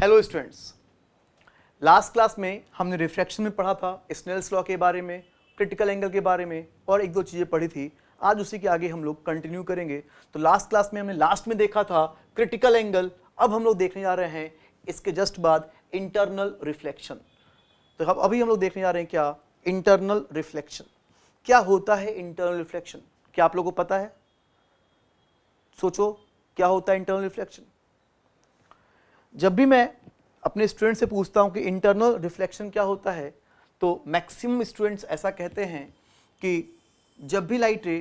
Hello students, last class में हमने refraction में पढ़ा था, स्नेल्स लॉ के बारे में, क्रिटिकल एंगल के बारे में और एक दो चीज़ें पढ़ी थी। आज उसी के आगे हम लोग कंटिन्यू करेंगे। तो लास्ट क्लास में हमने लास्ट में देखा था क्रिटिकल एंगल, अब हम लोग देखने जा रहे हैं इसके जस्ट बाद इंटरनल रिफ्लेक्शन। तो अब अभी हम लोग देखने जा रहे हैं क्या इंटरनल रिफ्लेक्शन। क्या होता है इंटरनल रिफ्लेक्शन? क्या आप लोगों को पता है? सोचो क्या होता है इंटरनल रिफ्लेक्शन। जब भी मैं अपने स्टूडेंट से पूछता हूं कि इंटरनल रिफ्लेक्शन क्या होता है, तो मैक्सिमम स्टूडेंट्स ऐसा कहते हैं कि जब भी लाइट रे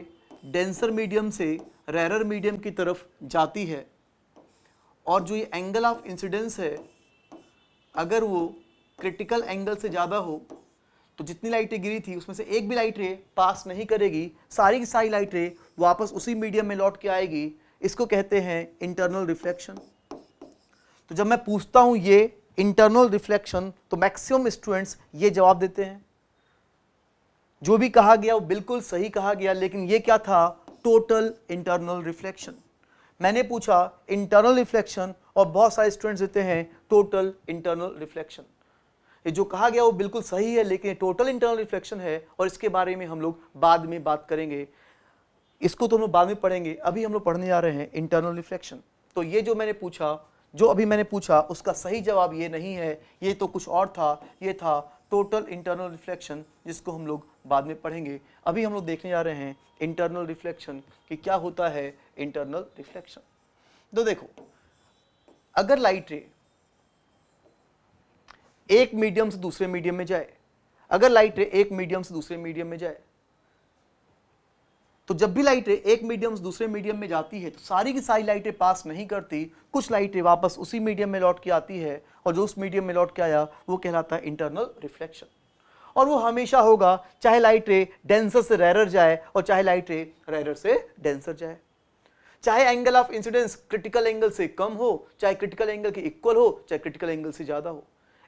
डेंसर मीडियम से रेरर मीडियम की तरफ जाती है और जो ये एंगल ऑफ इंसिडेंस है अगर वो क्रिटिकल एंगल से ज़्यादा हो तो जितनी लाइटें गिरी थी उसमें से एक भी लाइट रे पास नहीं करेगी, सारी की सारी लाइट रे वापस उसी मीडियम में लौट के आएगी। इसको कहते हैं इंटरनल रिफ्लेक्शन। तो जब मैं पूछता हूं ये इंटरनल रिफ्लेक्शन तो मैक्सिमम स्टूडेंट्स ये जवाब देते हैं। जो भी कहा गया वो बिल्कुल सही कहा गया, लेकिन ये क्या था? Total internal reflection. मैंने पूछा इंटरनल रिफ्लेक्शन और बहुत सारे स्टूडेंट्स देते हैं टोटल इंटरनल रिफ्लेक्शन। ये जो कहा गया वो बिल्कुल सही है, लेकिन टोटल इंटरनल रिफ्लेक्शन है और इसके बारे में हम लोग बाद में बात करेंगे। इसको तो हम लोग बाद में पढ़ेंगे, अभी हम लोग पढ़ने जा रहे हैं इंटरनल रिफ्लेक्शन। तो ये जो अभी मैंने पूछा उसका सही जवाब ये नहीं है, ये तो कुछ और था, ये था टोटल इंटरनल रिफ्लेक्शन, जिसको हम लोग बाद में पढ़ेंगे। अभी हम लोग देखने जा रहे हैं इंटरनल रिफ्लेक्शन कि क्या होता है इंटरनल रिफ्लेक्शन। तो देखो, अगर लाइट रे एक मीडियम से दूसरे मीडियम में जाए, अगर लाइट रे एक मीडियम से दूसरे मीडियम में जाए, तो जब भी लाइट रे एक मीडियम से दूसरे मीडियम में जाती है तो सारी की सारी लाइटें पास नहीं करती, कुछ लाइटें वापस उसी मीडियम में लौट के आती है और जो उस मीडियम में लौट के आया वो कहलाता है इंटरनल रिफ्लेक्शन। और वो हमेशा होगा, चाहे लाइट रे डेंसर से रेरर जाए और चाहे लाइट रे रेरर से डेंसर जाए, चाहे angle of incidence critical angle से कम हो, चाहे क्रिटिकल एंगल के इक्वल हो, चाहे क्रिटिकल एंगल से ज्यादा हो,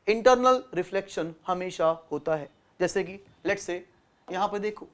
इंटरनल रिफ्लेक्शन हमेशा होता है। जैसे कि लेट्स से यहां पर देखो,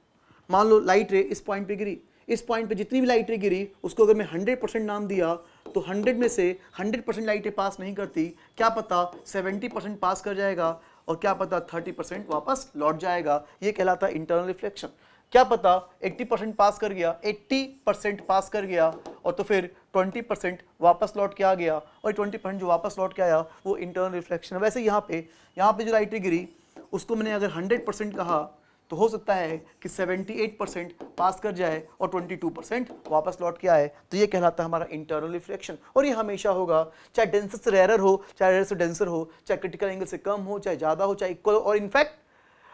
मान लो लाइट रे इस पॉइंट पे गिरी, इस पॉइंट पे जितनी भी लाइट रे गिरी उसको अगर मैं 100% नाम दिया तो 100 में से 100% लाइटें पास नहीं करती, क्या पता 70% पास कर जाएगा और क्या पता 30% वापस लौट जाएगा। ये कहलाता है इंटरनल रिफ्लेक्शन। क्या पता 80% पास कर गया, 80% पास कर गया और तो फिर 20% वापस लौट के आ गया और 20% जो वापस लौट के आया वो इंटरनल रिफ्लेक्शन है। वैसे यहाँ पे जो लाइट रे गिरी उसको मैंने अगर 100% कहा तो हो सकता है कि 78% पास कर जाए और 22% वापस लौट के आए, तो ये कहलाता है हमारा इंटरनल रिफ्लेक्शन। और ये हमेशा होगा, चाहे डेंसर से रेरर हो, चाहे रेरर से डेंसर हो, चाहे क्रिटिकल एंगल से कम हो, चाहे ज़्यादा हो, चाहे इक्वल हो, और इनफैक्ट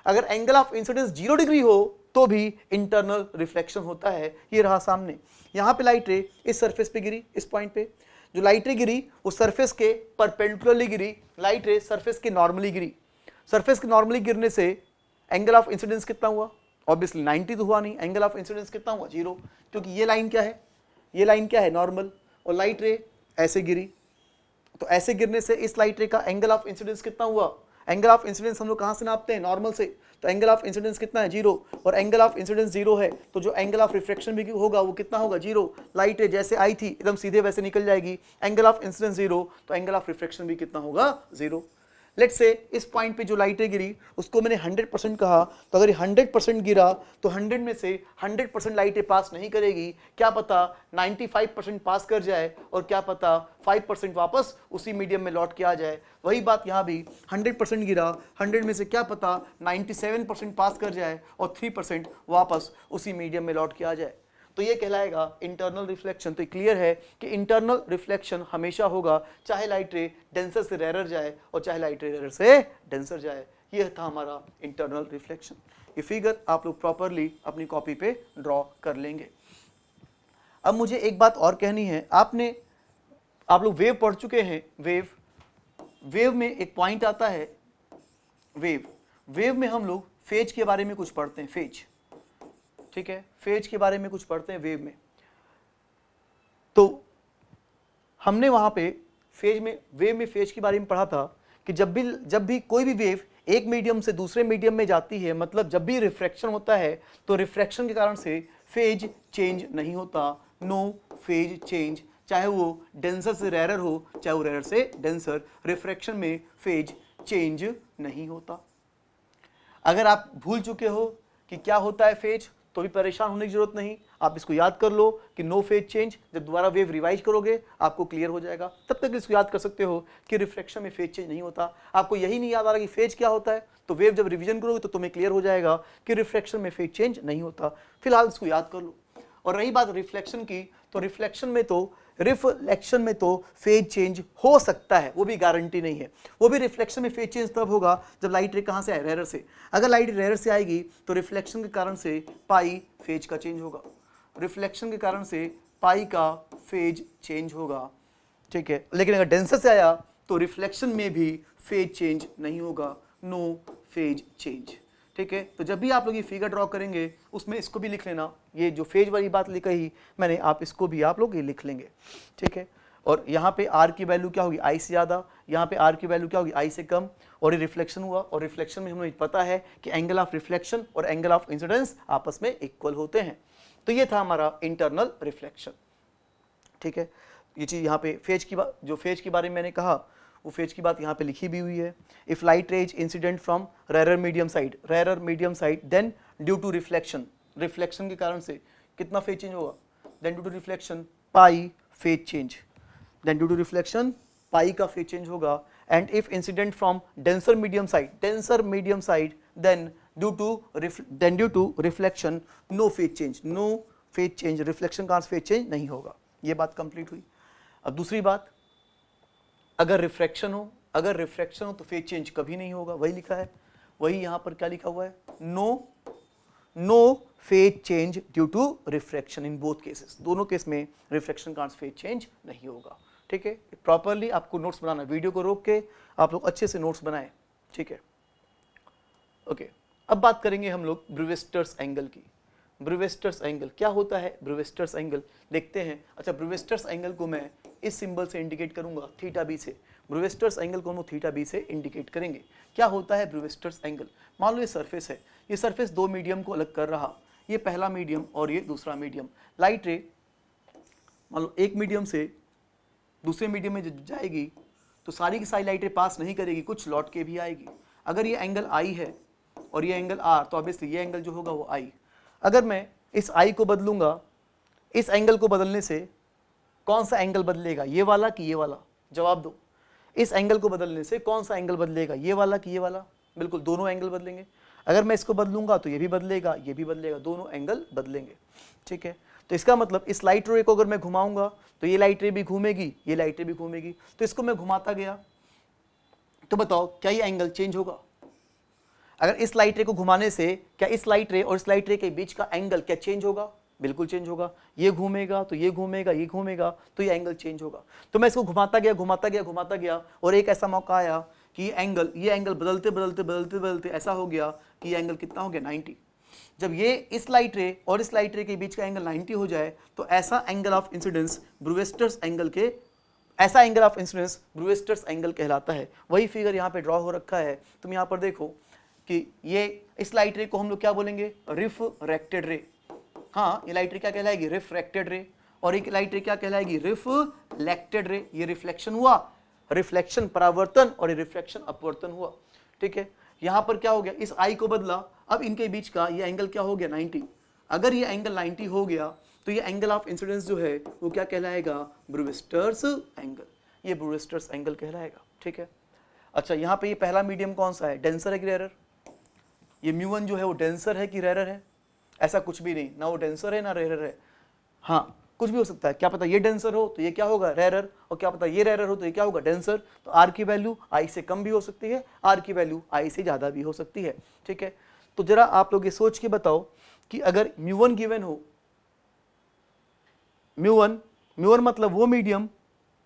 अगर एंगल ऑफ इंसिडेंस 0 डिग्री हो तो भी इंटरनल रिफ्लेक्शन होता है। ये रहा सामने, यहाँ पे लाइट रे इस सरफेस पे गिरी, इस पॉइंट पे जो लाइट रे गिरी वो सरफेस के परपेंडिकुलरली गिरी, लाइट रे सरफेस के नॉर्मली गिरी। सरफेस के नॉर्मली गिरने से एंगल ऑफ इंसिडेंस कितना हुआ? ऑब्वियसली 90 तो हुआ नहीं, एंगल ऑफ इंसिडेंस कितना हुआ? 0, क्योंकि ये लाइन क्या है? ये लाइन क्या है? नॉर्मल। और लाइट रे ऐसे गिरी, तो ऐसे गिरने से इस लाइट रे का एंगल ऑफ इंसिडेंस कितना हुआ? एंगल ऑफ इंसिडेंस हम लोग कहाँ से नापते हैं? नॉर्मल से। तो एंगल ऑफ इंसिडेंस कितना है? 0। और एंगल ऑफ इंसिडेंस 0 है तो जो एंगल ऑफ रिफ्लेक्शन भी होगा वो कितना होगा? 0। लाइट रे जैसे आई थी एकदम सीधे वैसे निकल जाएगी। एंगल ऑफ इंसिडेंस 0 तो एंगल ऑफ रिफ्लेक्शन भी कितना होगा? 0। लेट्स से इस पॉइंट पे जो लाइटें गिरी उसको मैंने 100% कहा, तो अगर 100% गिरा तो 100 में से 100% लाइटें पास नहीं करेगी, क्या पता 95% पास कर जाए और क्या पता 5% वापस उसी मीडियम में लौट के आ जाए। वही बात यहाँ भी, 100% गिरा, 100 में से क्या पता 97% पास कर जाए और 3% वापस उसी मीडियम में लौट के आ जाए, तो ये कहलाएगा इंटरनल रिफ्लेक्शन। तो क्लियर है कि इंटरनल रिफ्लेक्शन हमेशा होगा, चाहे लाइट रे डेंसर से रेरर जाए और चाहे लाइट रे रेरर से डेंसर जाए। ये था हमारा इंटरनल रिफ्लेक्शन। ये फिगर आप लोग प्रॉपरली अपनी कॉपी पे ड्रॉ कर लेंगे। अब मुझे एक बात और कहनी है, आप लोग वेव पढ़ चुके हैं। वेव में एक पॉइंट आता है, वेव में हम लोग फेज के बारे में कुछ पढ़ते हैं, फेज, ठीक है, फेज के बारे में कुछ पढ़ते हैं वेव में। तो हमने वहां पे वेव में फेज के बारे में पढ़ा था कि जब भी कोई भी वेव एक मीडियम से दूसरे मीडियम में जाती है, मतलब जब भी रिफ्रैक्शन होता है तो रिफ्रैक्शन के कारण से फेज चेंज नहीं होता, नो फेज चेंज चाहे वो डेंसर से रेरर हो, चाहे वो रेरर से डेंसर, रिफ्रैक्शन में फेज चेंज नहीं होता। अगर आप भूल चुके हो कि क्या होता है फेज, तो भी परेशान होने की जरूरत नहीं, आप इसको याद कर लो कि नो फेज चेंज। जब दोबारा वेव रिवाइज करोगे आपको क्लियर हो जाएगा, तब तक इसको याद कर सकते हो कि रिफ्रैक्शन में फेज चेंज नहीं होता। आपको यही नहीं याद आ रहा कि फेज क्या होता है, तो वेव जब रिवीजन करोगे तो तुम्हें क्लियर हो जाएगा कि रिफ्रैक्शन में फेज चेंज नहीं होता। फिलहाल इसको याद कर लो। और रही बात रिफ्लेक्शन की, तो रिफ्लेक्शन में तो फेज चेंज हो सकता है, वो भी गारंटी नहीं है। वो भी रिफ्लेक्शन में फेज चेंज तब होगा जब लाइट रे कहाँ से आए, रेरर से। अगर लाइट रेरर से आएगी तो रिफ्लेक्शन के कारण से पाई फेज का चेंज होगा, रिफ्लेक्शन के कारण से पाई का फेज चेंज होगा, ठीक है। लेकिन अगर डेंसर से आया तो रिफ्लेक्शन में भी फेज चेंज नहीं होगा, नो फेज चेंज, ठीक है। तो जब भी आप लोग ये फिगर ड्रॉ करेंगे उसमें इसको भी लिख लेना, ये जो फेज वाली बात लिखी ही मैंने, आप इसको भी आप लोग ये लिख लेंगे, ठीक है। और यहाँ पे आर की वैल्यू क्या होगी, आई से ज़्यादा, यहाँ पे आर की वैल्यू क्या होगी, आई से कम। और ये रिफ्लेक्शन हुआ, और रिफ्लेक्शन में हमें पता है कि एंगल ऑफ रिफ्लेक्शन और एंगल ऑफ इंसिडेंस आपस में इक्वल होते हैं। तो ये था हमारा इंटरनल रिफ्लेक्शन, ठीक है। ये चीज़ यहाँ पे फेज की बात, जो फेज के बारे में मैंने कहा वो फेज की बात यहाँ पे लिखी भी हुई है। If light rays incident from rarer medium side then due to reflection, reflection के कारण से कितना फेज चेंज होगा, then due to reflection pi phase change, then due to reflection pi का फेज चेंज होगा। And if incident from denser medium side then due to reflection no phase change, reflection का phase change नहीं होगा। ये बात complete हुई। अब दूसरी बात, अगर रिफ्रैक्शन हो तो फेज चेंज कभी नहीं होगा, वही लिखा है, वही यहाँ पर क्या लिखा हुआ है, no phase change due to refraction in both cases, दोनों केस में रिफ्रैक्शन का फेज चेंज नहीं होगा, ठीक है। प्रॉपरली आपको नोट्स बनाना, वीडियो को रोक के आप लोग अच्छे से नोट्स बनाएं, ठीक है, ओके। अब बात करेंगे हम लोग ब्रूवेस्टर्स एंगल की। ब्रूवेस्टर्स एंगल क्या होता है, ब्रूवेस्टर्स एंगल देखते हैं। अच्छा, ब्रूवेस्टर्स एंगल को मैं इस सिंबल से इंडिकेट करूंगा, थीटा बी से। ब्रूवेस्टर्स एंगल को हम थीटा बी से इंडिकेट करेंगे। क्या होता है ब्रूवेस्टर्स एंगल, मान लो ये सरफेस है, ये सरफेस दो मीडियम को अलग कर रहा, ये पहला मीडियम और ये दूसरा मीडियम। लाइट रे मान लो एक मीडियम से दूसरे मीडियम में जाएगी तो सारी की सारी लाइटें पास नहीं करेगी, कुछ लौट के भी आएगी। अगर ये एंगल आई है और ये एंगल आर, तो ऑब्वियसली ये एंगल जो होगा वो आई। अगर मैं इस आई को बदलूंगा, इस एंगल को बदलने से कौन सा एंगल बदलेगा, ये वाला कि ये वाला, जवाब दो। इस एंगल को बदलने से कौन सा एंगल बदलेगा, ये वाला कि ये वाला, बिल्कुल दोनों एंगल बदलेंगे। अगर मैं इसको बदलूंगा तो ये भी बदलेगा, ये भी बदलेगा, दोनों एंगल बदलेंगे, ठीक है। तो इसका मतलब इस लाइट रे को अगर मैं घुमाऊंगा तो ये लाइट रे भी घूमेगी, ये लाइट रे भी घूमेगी, तो इसको मैं घुमाता गया तो बताओ क्या ये एंगल चेंज होगा। अगर इस लाइट रे को घुमाने से क्या इस लाइट रे और इस लाइट रे के बीच का एंगल क्या चेंज होगा, बिल्कुल चेंज होगा। ये घूमेगा तो ये घूमेगा, ये घूमेगा तो ये एंगल चेंज होगा। तो मैं इसको घुमाता गया और एक ऐसा मौका आया कि ये एंगल बदलते ऐसा हो गया कि ये एंगल कितना हो गया, 90। जब ये इस लाइट रे और इस लाइट रे के बीच का एंगल 90 हो जाए तो ऐसा एंगल ऑफ इंसिडेंस ब्रूवेस्टर्स एंगल कहलाता है। वही फिगर यहाँ पे ड्रॉ हो रखा है, तुम यहाँ पर देखो कि ये इस लाइट रे को हम लोग क्या बोलेंगे, रिफ्रैक्टेड रे। हाँ, ये लाइट रे क्या कहलाएगी, रिफ्रैक्टेड रे। और एक लाइट रे क्या कहलाएगी, रिफ्लेक्टेड रे। ये रिफ्लेक्शन हुआ, रिफ्लेक्शन परावर्तन, और ये रिफ्रैक्शन अपवर्तन हुआ, ठीक है। यहाँ पर क्या हो गया, इस आई को बदला, अब इनके बीच का ये एंगल क्या हो गया, 90। अगर ये एंगल 90 हो गया तो ये एंगल ऑफ इंसिडेंस जो है वो क्या कहलाएगा, ब्रूवेस्टर्स एंगल। ये ब्रूवेस्टर्स एंगल कहलाएगा, ठीक है। अच्छा, यहाँ पे ये पहला मीडियम कौन सा है, डेंसर है कि रेरर। ये म्यू1 जो है वो डेंसर है कि रेरर है, ऐसा कुछ भी नहीं, ना वो डेंसर है ना रेरर है। हाँ, कुछ भी हो सकता है, क्या पता ये डेंसर हो तो ये क्या होगा, रेरर, और क्या पता ये रेरर हो तो ये क्या होगा, डेंसर। तो आर की वैल्यू आई से कम भी हो सकती है, आर की वैल्यू आई से ज्यादा भी हो सकती है, ठीक है। तो जरा आप लोग ये सोच के बताओ कि अगर म्यू1 गिवन हो, म्यू1 मतलब वो मीडियम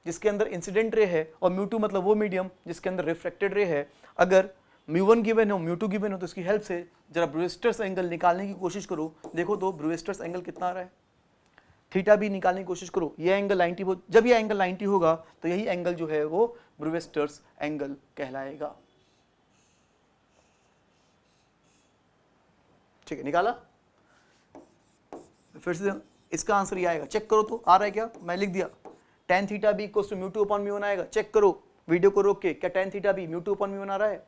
जिसके अंदर इंसिडेंट रे है, और म्यू2 मतलब वो मीडियम जिसके अंदर रिफ्रैक्टेड रे है। अगर म्यू1 गिवन हो, म्यू2 गिवन हो, तो इसकी हेल्प से जरा ब्रूवेस्टर्स एंगल निकालने की कोशिश करो। देखो तो ब्रूवेस्टर्स एंगल कितना आ रहा है, थीटा भी निकालने की कोशिश करो। ये एंगल 90 हो, जब ये एंगल 90 होगा तो यही एंगल जो है वो ब्रूवेस्टर्स एंगल कहलाएगा, ठीक है। निकाला, फिर से इसका आंसर ये आएगा, चेक करो तो आ रहा है क्या, मैं लिख दिया, tan theta B equals to mu two upon mu one आएगा। चेक करो वीडियो को रोक के, क्या tan theta B mu two upon mu one आ रहा है?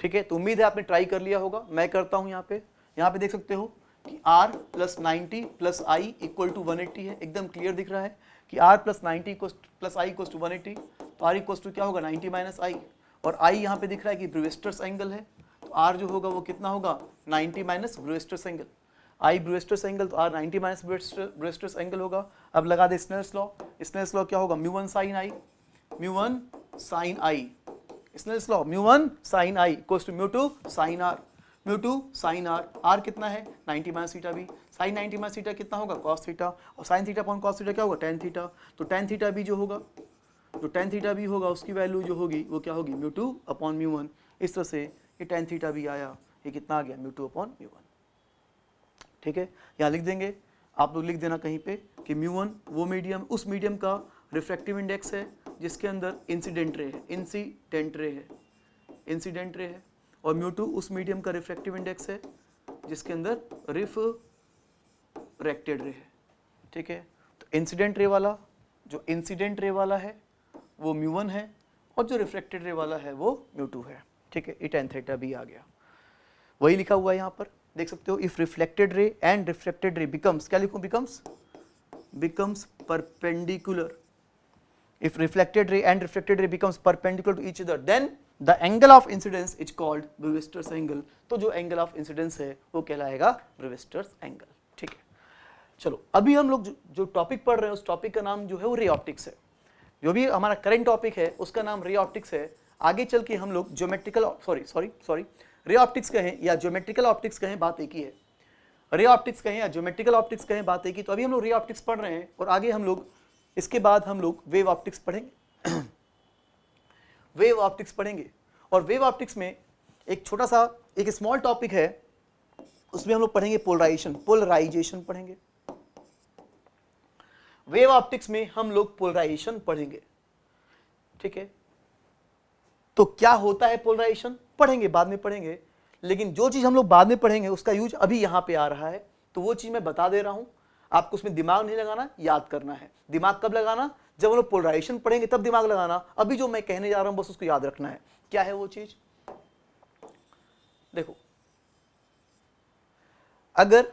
ठीक है, तो उम्मीद है आपने ट्राई कर लिया होगा। मैं करता हूं यहाँ पे देख सकते हो कि r plus 90 plus i equal to 180 है। एकदम क्लियर दिख रहा है कि r plus 90 plus i equal to 180, तो r इक्वल टू क्या होगा 90 माइनस आई, और i यहाँ पे दिख रहा है कि ब्रूस्टर्स एंगल है, तो r जो होगा वो कितना होगा 90 minus Brewster's angle. i Brewster's angle तो r 90 माइनस ब्रूस्टर्स एंगल होगा। अब लगा दे स्नेल्स लॉ। स्नेल्स लॉ क्या होगा mu one sine i, mu one sine i, Snell's law mu one sine i equals to mu two sine r, mu two sine r, r कितना है 90 minus theta B, sine 90 minus theta कितना होगा cos theta, और sine theta upon cos theta क्या होगा tan theta. तो tan theta B जो होगा, जो tan थीटा बी होगा उसकी वैल्यू जो होगी वो क्या होगी mu two upon mu one. इस तरह से ये tan थीटा बी आया, ये कितना आ गया mu two upon mu one. ठीक है, यहाँ लिख देंगे, आप लोग लिख देना कहीं पे कि म्यू वन वो मीडियम, उस मीडियम का रिफ्रैक्टिव इंडेक्स है जिसके अंदर इंसिडेंट रे है, इंसिडेंट रे है, इंसिडेंट रे है, और म्यू टू उस मीडियम का रिफ्रैक्टिव इंडेक्स है जिसके अंदर रिफ्रैक्टेड रे है। ठीक है, तो इंसिडेंट रे वाला, जो इंसिडेंट रे वाला है वो म्यू वन है, और जो रिफ्रैक्टेड रे वाला है वो म्यू टू है। ठीक है, ये tan थीटा बी आ गया, वही लिखा हुआ है यहाँ पर देख सकते हो। If reflected ray and refracted रे बिकम्स, क्या लिखूं, becomes perpendicular, if reflected ray and refracted ray becomes perpendicular to each other then the angle of incidence is called Brewster's angle। तो जो angle of incidence है वो कहलाएगा Brewster's angle। ठीक है, चलो अभी हम लोग जो टॉपिक पढ़ रहे हैं उस टॉपिक का नाम जो है वो रे ऑप्टिक्स है। जो भी हमारा करंट टॉपिक है उसका नाम रे ऑप्टिक्स है। आगे चल के हम लोग ज्योमेट्रिकल सॉरी रे ऑप्टिक्स कहें या ज्योमेट्रिकल ऑप्टिक्स कहें, बात एक ही है। रे ऑप्टिक्स कहें या ज्योमेट्रिकल ऑप्टिक्स कहें, बात एक ही। तो अभी हम लोग रे ऑप्टिक्स पढ़ रहे हैं और आगे हम लोग इसके बाद हम लोग वेव ऑप्टिक्स पढ़ेंगे। वेव ऑप्टिक्स पढ़ेंगे, और वेव ऑप्टिक्स में एक छोटा सा एक स्मॉल टॉपिक है, उसमें हम लोग पढ़ेंगे पोलराइजेशन पढ़ेंगे। वेव ऑप्टिक्स में हम लोग पोलराइजेशन पढ़ेंगे। ठीक है, तो क्या होता है पोलराइजेशन पढ़ेंगे, बाद में पढ़ेंगे, लेकिन जो चीज हम लोग बाद में पढ़ेंगे उसका यूज अभी यहां पे आ रहा है, तो वो चीज मैं बता दे रहा हूं। आपको उसमें दिमाग नहीं लगाना, याद करना है। दिमाग कब लगाना, जब हम लोग पोलराइजेशन पढ़ेंगे तब दिमाग लगाना। अभी जो मैं कहने जा रहा हूं बस उसको याद रखना है। क्या है वो चीज, देखो, अगर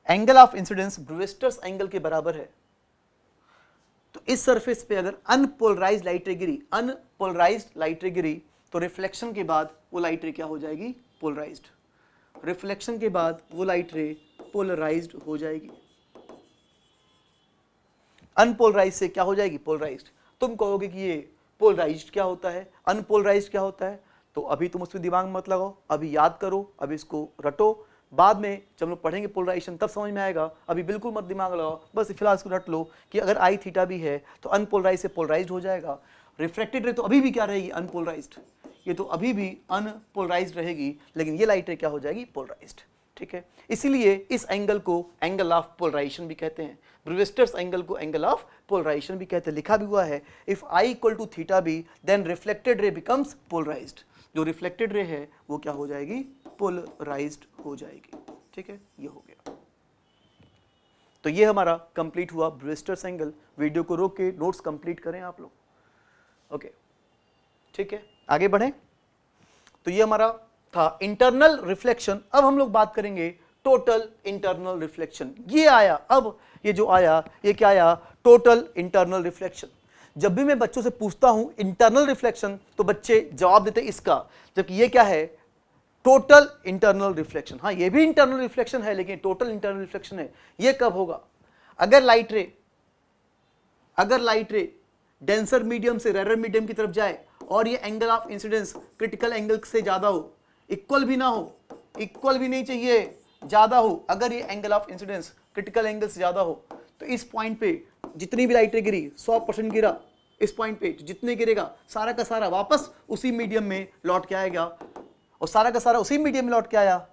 angle of incidence Brewster's angle के बराबर है तो इस सरफेस पे अगर अनपोलराइज्ड लाइट रे गिरी तो रिफ्लेक्शन के बाद वो लाइट रे क्या हो जाएगी, पोलराइज्ड। रिफ्लेक्शन के बाद वो लाइट रे पोलराइज्ड हो जाएगी। अनपोलराइज्ड से क्या हो जाएगी, पोलराइज्ड। तुम कहोगे कि ये पोलराइज्ड क्या होता है, अनपोलराइज्ड क्या होता है, तो अभी तुम उसमें दिमाग मत लगाओ, अभी याद करो, अभी इसको रटो। बाद में जब लोग पढ़ेंगे पोलराइजेशन तब समझ में आएगा, अभी बिल्कुल मत दिमाग लगाओ, बस फिलहाल इसको रट लो कि अगर आई थीटा भी है तो अनपोलराइज्ड से पोलराइज्ड हो जाएगा। रिफ्रैक्टेड रे तो अभी भी क्या रहेगी, अनपोलराइज्ड, ये तो अभी भी अनपोलराइज्ड रहेगी, लेकिन ये लाइट रे क्या हो जाएगी, पोलराइज्ड। ठीक है, इसीलिए इस एंगल को एंगल ऑफ पोलराइजेशन भी कहते हैं। ब्रूस्टर्स एंगल को एंगल ऑफ पोलराइजेशन भी कहते हैं। लिखा भी हुआ है, if I equal to theta B then reflected ray becomes polarised. जो रिफ्लेक्टेड रे है वो क्या हो जाएगी, पोलराइज्ड हो जाएगी। ठीक है, ये हो गया। तो ये हमारा कंप्लीट हुआ ब्रूस्टर्स एंगल। वीडियो को रोक के नोट्स कंप्लीट करें आप लोग। ओके, ठीक है, आगे बढ़ें। तो ये हमारा था इंटरनल रिफ्लेक्शन। अब हम लोग बात करेंगे टोटल इंटरनल रिफ्लेक्शन। ये आया, अब ये जो आया ये क्या आया, टोटल इंटरनल रिफ्लेक्शन। जब भी मैं बच्चों से पूछता हूं इंटरनल रिफ्लेक्शन तो बच्चे जवाब देते इसका, जबकि ये क्या है, टोटल इंटरनल रिफ्लेक्शन। हाँ, ये भी इंटरनल रिफ्लेक्शन है लेकिन टोटल इंटरनल रिफ्लेक्शन है। ये कब होगा, अगर लाइट रे डेंसर मीडियम से रेयर मीडियम की तरफ जाए और ये angle of incidence critical angle से ज्यादा हो, इक्वल भी ना हो, इक्वल भी नहीं चाहिए, ज्यादा हो। अगर ये angle of incidence critical angle से ज्यादा हो तो इस पॉइंट पे जितनी भी लाइट रे गिरी, 100% गिरा, इस पॉइंट पे जितने गिरेगा सारा का सारा वापस उसी मीडियम में लौट के आएगा, और सारा का सारा उसी मीडियम में लौट के आया।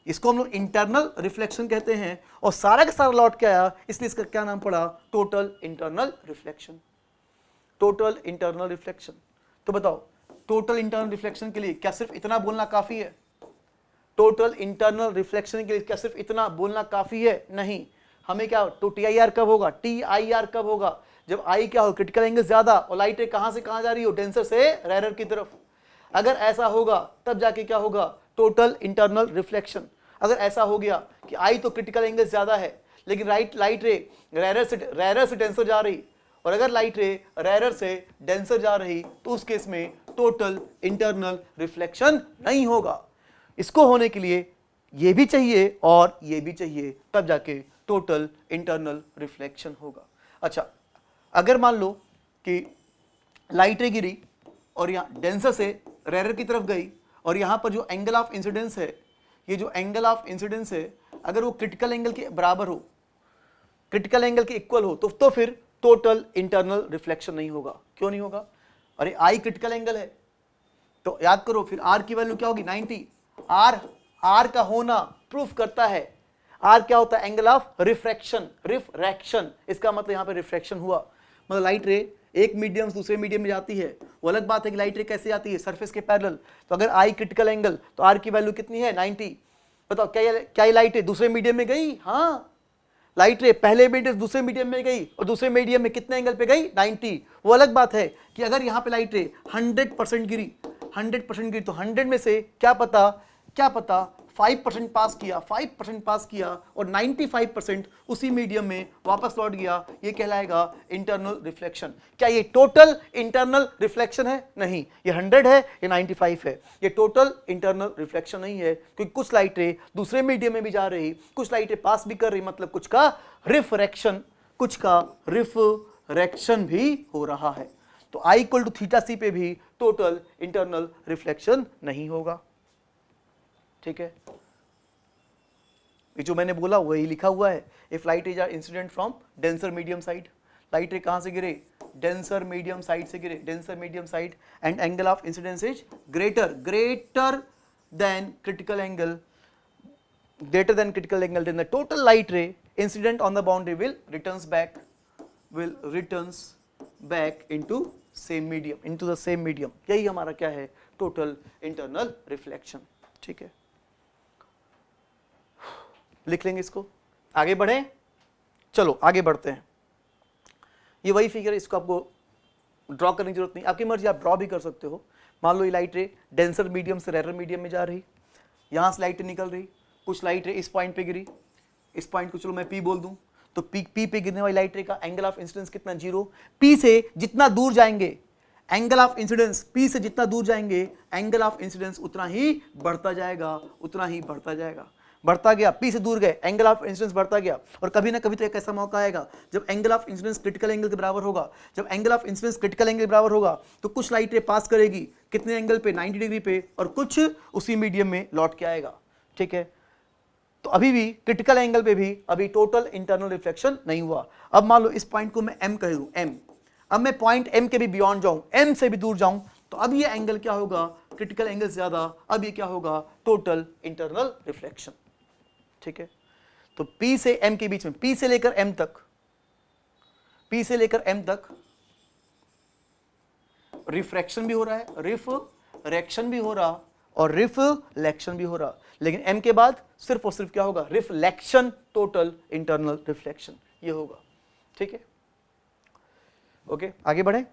इसको हम लोग इंटरनल रिफ्लेक्शन कहते हैं, और सारा का सारा लौट के आया, इसलिए इसका क्या नाम पड़ा, total internal reflection. Total internal reflection. तो बताओ, टोटल इंटरनल रिफ्लेक्शन के लिए क्या सिर्फ इतना बोलना काफी है? टोटल इंटरनल रिफ्लेक्शन के लिए क्या सिर्फ इतना बोलना काफी है? नहीं, हमें क्या तो TIR कब होगा, TIR कब होगा, जब आई क्या हो क्रिटिकल एंगल ज्यादा और लाइट रे कहां से कहां जा रही हो, डेंसर से रेरर की तरफ। अगर ऐसा होगा तब जाके क्या होगा, टोटल इंटरनल रिफ्लेक्शन। अगर ऐसा हो गया कि आई तो क्रिटिकल एंगल ज्यादा है लेकिन लाइट रे रेरर से डेंसर जा रही, और अगर लाइट रे रेरर से डेंसर जा रही तो उस केस में टोटल इंटरनल रिफ्लेक्शन नहीं होगा। इसको होने के लिए ये भी चाहिए और ये भी चाहिए, तब जाके टोटल इंटरनल रिफ्लेक्शन होगा। अच्छा, अगर मान लो कि लाइट रे गिरी और यहाँ डेंसर से रेरर की तरफ गई और यहाँ पर जो एंगल ऑफ इंसिडेंस है, ये जो एंगल ऑफ इंसिडेंस है अगर वो क्रिटिकल एंगल के बराबर हो, क्रिटिकल एंगल के इक्वल हो, तो फिर टोटल इंटरनल रिफ्लेक्शन नहीं होगा। क्यों नहीं होगा, अरे आई क्रिटिकल एंगल है तो याद करो फिर आर की वैल्यू क्या होगी 90। आर का होना प्रूफ करता है, आर क्या होता है, एंगल ऑफ रिफ्रैक्शन। इसका मतलब यहां पे रिफ्रैक्शन हुआ, मतलब लाइट रे एक मीडियम से दूसरे मीडियम में जाती है। वो अलग बात है कि लाइट रे कैसे आती है, सरफेस के पैरेलल। तो अगर आई क्रिटिकल एंगल तो आर की वैल्यू कितनी है 90। बताओ क्या ये लाइट रे दूसरे मीडियम में गई, हाँ लाइट रे पहले मीडियम दूसरे मीडियम में गई और दूसरे मीडियम में कितने एंगल पे गई 90। वो अलग बात है कि अगर यहाँ पे लाइट रे 100% गिरी, 100% तो 100 में से क्या पता 5% पास किया और 95% उसी मीडियम में वापस लौट गया, ये कहलाएगा इंटरनल रिफ्लेक्शन। क्या ये टोटल इंटरनल रिफ्लेक्शन है, नहीं, ये 100 है, ये 95 है, ये टोटल इंटरनल रिफ्लेक्शन नहीं है, क्योंकि कुछ लाइट रे दूसरे मीडियम में भी जा रही, कुछ लाइट रे पास भी कर रही, मतलब कुछ का रिफ्रैक्शन भी हो रहा है। तो I इक्वल टू थीटा सी पे भी टोटल इंटरनल रिफ्लेक्शन नहीं होगा। ठीक है, ये जो मैंने बोला वही लिखा हुआ है, if light rays are incident from denser medium side, light ray कहां से गिरे, डेंसर मीडियम साइड से गिरे, denser medium side, and angle of incidence is greater than critical angle, then the total light ray incident on the boundary will returns back into the same medium। यही हमारा क्या है, total internal reflection. ठीक है, लिख लेंगे इसको, आगे बढ़े, चलो आगे बढ़ते हैं। ये वही फिगर है, इसको आपको ड्रॉ करने की जरूरत नहीं, आपकी मर्जी, आप ड्रॉ भी कर सकते हो। मान लो ये लाइट रे डेंसर मीडियम से रेरर मीडियम में जा रही, यहां से लाइट निकल रही, कुछ लाइट रे इस पॉइंट पे गिरी, इस पॉइंट को चलो मैं P बोल दूं, तो P पे गिरने वाली लाइट रे का एंगल ऑफ इंसिडेंस कितना, 0। P से जितना दूर जाएंगे एंगल ऑफ इंसिडेंस, P से जितना दूर जाएंगे एंगल ऑफ इंसिडेंस उतना ही बढ़ता जाएगा, बढ़ता गया, P से दूर गए एंगल ऑफ इंसिडेंस बढ़ता गया। और कभी ना कभी तो एक ऐसा मौका आएगा जब angle of incidence critical angle के बराबर होगा। जब angle of incidence critical angle के बराबर होगा तो कुछ लाइट रे पास करेगी कितने एंगल पे, 90 डिग्री पे, और कुछ उसी मीडियम में लौट के आएगा। ठीक है, तो अभी भी क्रिटिकल एंगल पे भी अभी टोटल इंटरनल रिफ्लेक्शन नहीं हुआ। अब मान लो इस पॉइंट को मैं M कह दूं, M, अब मैं पॉइंट M के भी बियॉन्ड जाऊं, M से भी दूर जाऊं, तो अब ये एंगल क्या होगा, क्रिटिकल एंगल ज्यादा, अब ये क्या होगा, टोटल इंटरनल रिफ्लेक्शन। ठीक है, तो P से M के बीच में, P से लेकर M तक रिफ्रैक्शन भी हो रहा है, रिफ्रैक्शन भी हो रहा और रिफ्लेक्शन भी हो रहा, लेकिन M के बाद सिर्फ और सिर्फ क्या होगा, रिफ्लेक्शन, टोटल इंटरनल रिफ्लेक्शन ये होगा। ठीक है, ओके, आगे बढ़े,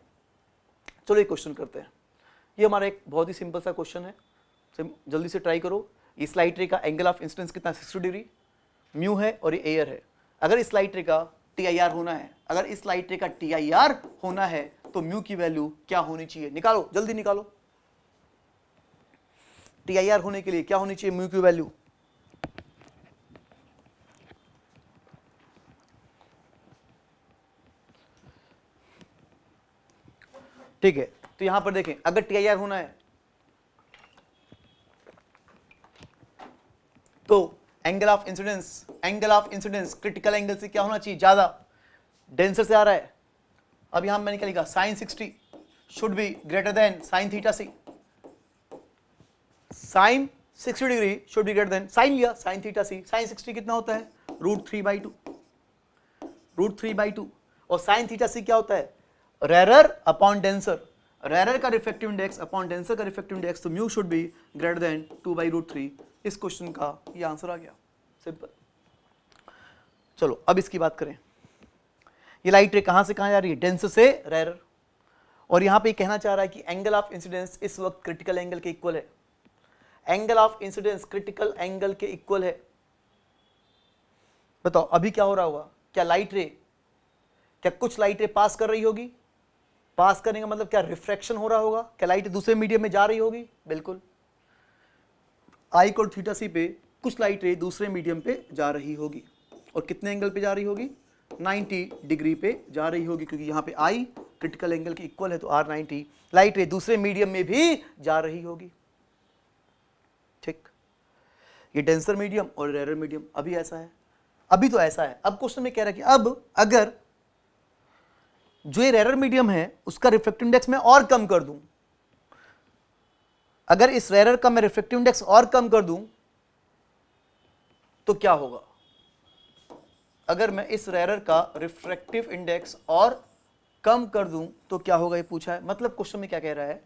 चलो एक क्वेश्चन करते हैं। ये हमारा एक बहुत ही सिंपल सा क्वेश्चन है, जल्दी से ट्राई करो। इस लाइट रे का एंगल ऑफ इंसिडेंस कितना, 60 डिग्री, म्यू है और ये एयर है। अगर इस लाइट रे का TIR होना है, अगर इस लाइट रे का TIR होना है तो म्यू की वैल्यू क्या होनी चाहिए, निकालो, जल्दी निकालो। TIR होने के लिए क्या होनी चाहिए, म्यू की वैल्यू, ठीक है। तो यहां पर देखें, अगर TIR होना है तो angle of incidence critical angle से क्या होना चाहिए, ज्यादा, डेंसर से आ रहा है। अब यहां मैंने क्या लिखा, sin 60 should be greater than sin theta C, sin 60 degree should be greater than, sin लिया sin थीटा सी, sin 60 कितना होता है, √3/2, और sin थीटा सी क्या होता है, रेरर अपॉन डेंसर, रेरर का रिफ्रैक्टिव इंडेक्स अपॉन डेंसर का रिफ्रैक्टिव इंडेक्स, तो mu should be greater then 2/√3। इस क्वेश्चन का ये आंसर आ गया, सिंपल। चलो अब इसकी बात करें। ये लाइट रे कहां से कहां जा रही है? डेंस से रेयर। और यहां पे कहना चाह रहा है कि एंगल ऑफ इंसिडेंस इस वक्त क्रिटिकल एंगल के इक्वल है। Angle of incidence critical angle के इक्वल है। बताओ अभी क्या हो रहा होगा? क्या लाइट रे, क्या कुछ लाइट रे पास कर रही होगी? पास करने का मतलब क्या? रिफ्रैक्शन हो रहा होगा। क्या लाइट दूसरे मीडियम में जा रही होगी? बिल्कुल। आई कोण थीटा सी पे कुछ लाइट रे दूसरे मीडियम पे जा रही होगी। और कितने एंगल पे जा रही होगी? 90 डिग्री पे जा रही होगी, क्योंकि यहाँ पे आई क्रिटिकल एंगल के इक्वल है, तो R 90। लाइट रे दूसरे मीडियम में भी जा रही होगी। ठीक, ये डेंसर मीडियम और रेयर मीडियम अभी ऐसा है, अभी तो ऐसा है। अब क्वेश्चन में कह रहा है कि अब अगर जो ये रेयर मीडियम है उसका रिफ्रैक्टिव इंडेक्स मैं और कम कर दूं, अगर इस रेयर का मैं रिफ्रैक्टिव इंडेक्स और कम कर दूं तो क्या होगा? अगर मैं इस रेयर का रिफ्रैक्टिव इंडेक्स और कम कर दूं तो क्या होगा, ये पूछा है। मतलब क्वेश्चन में क्या कह रहा है?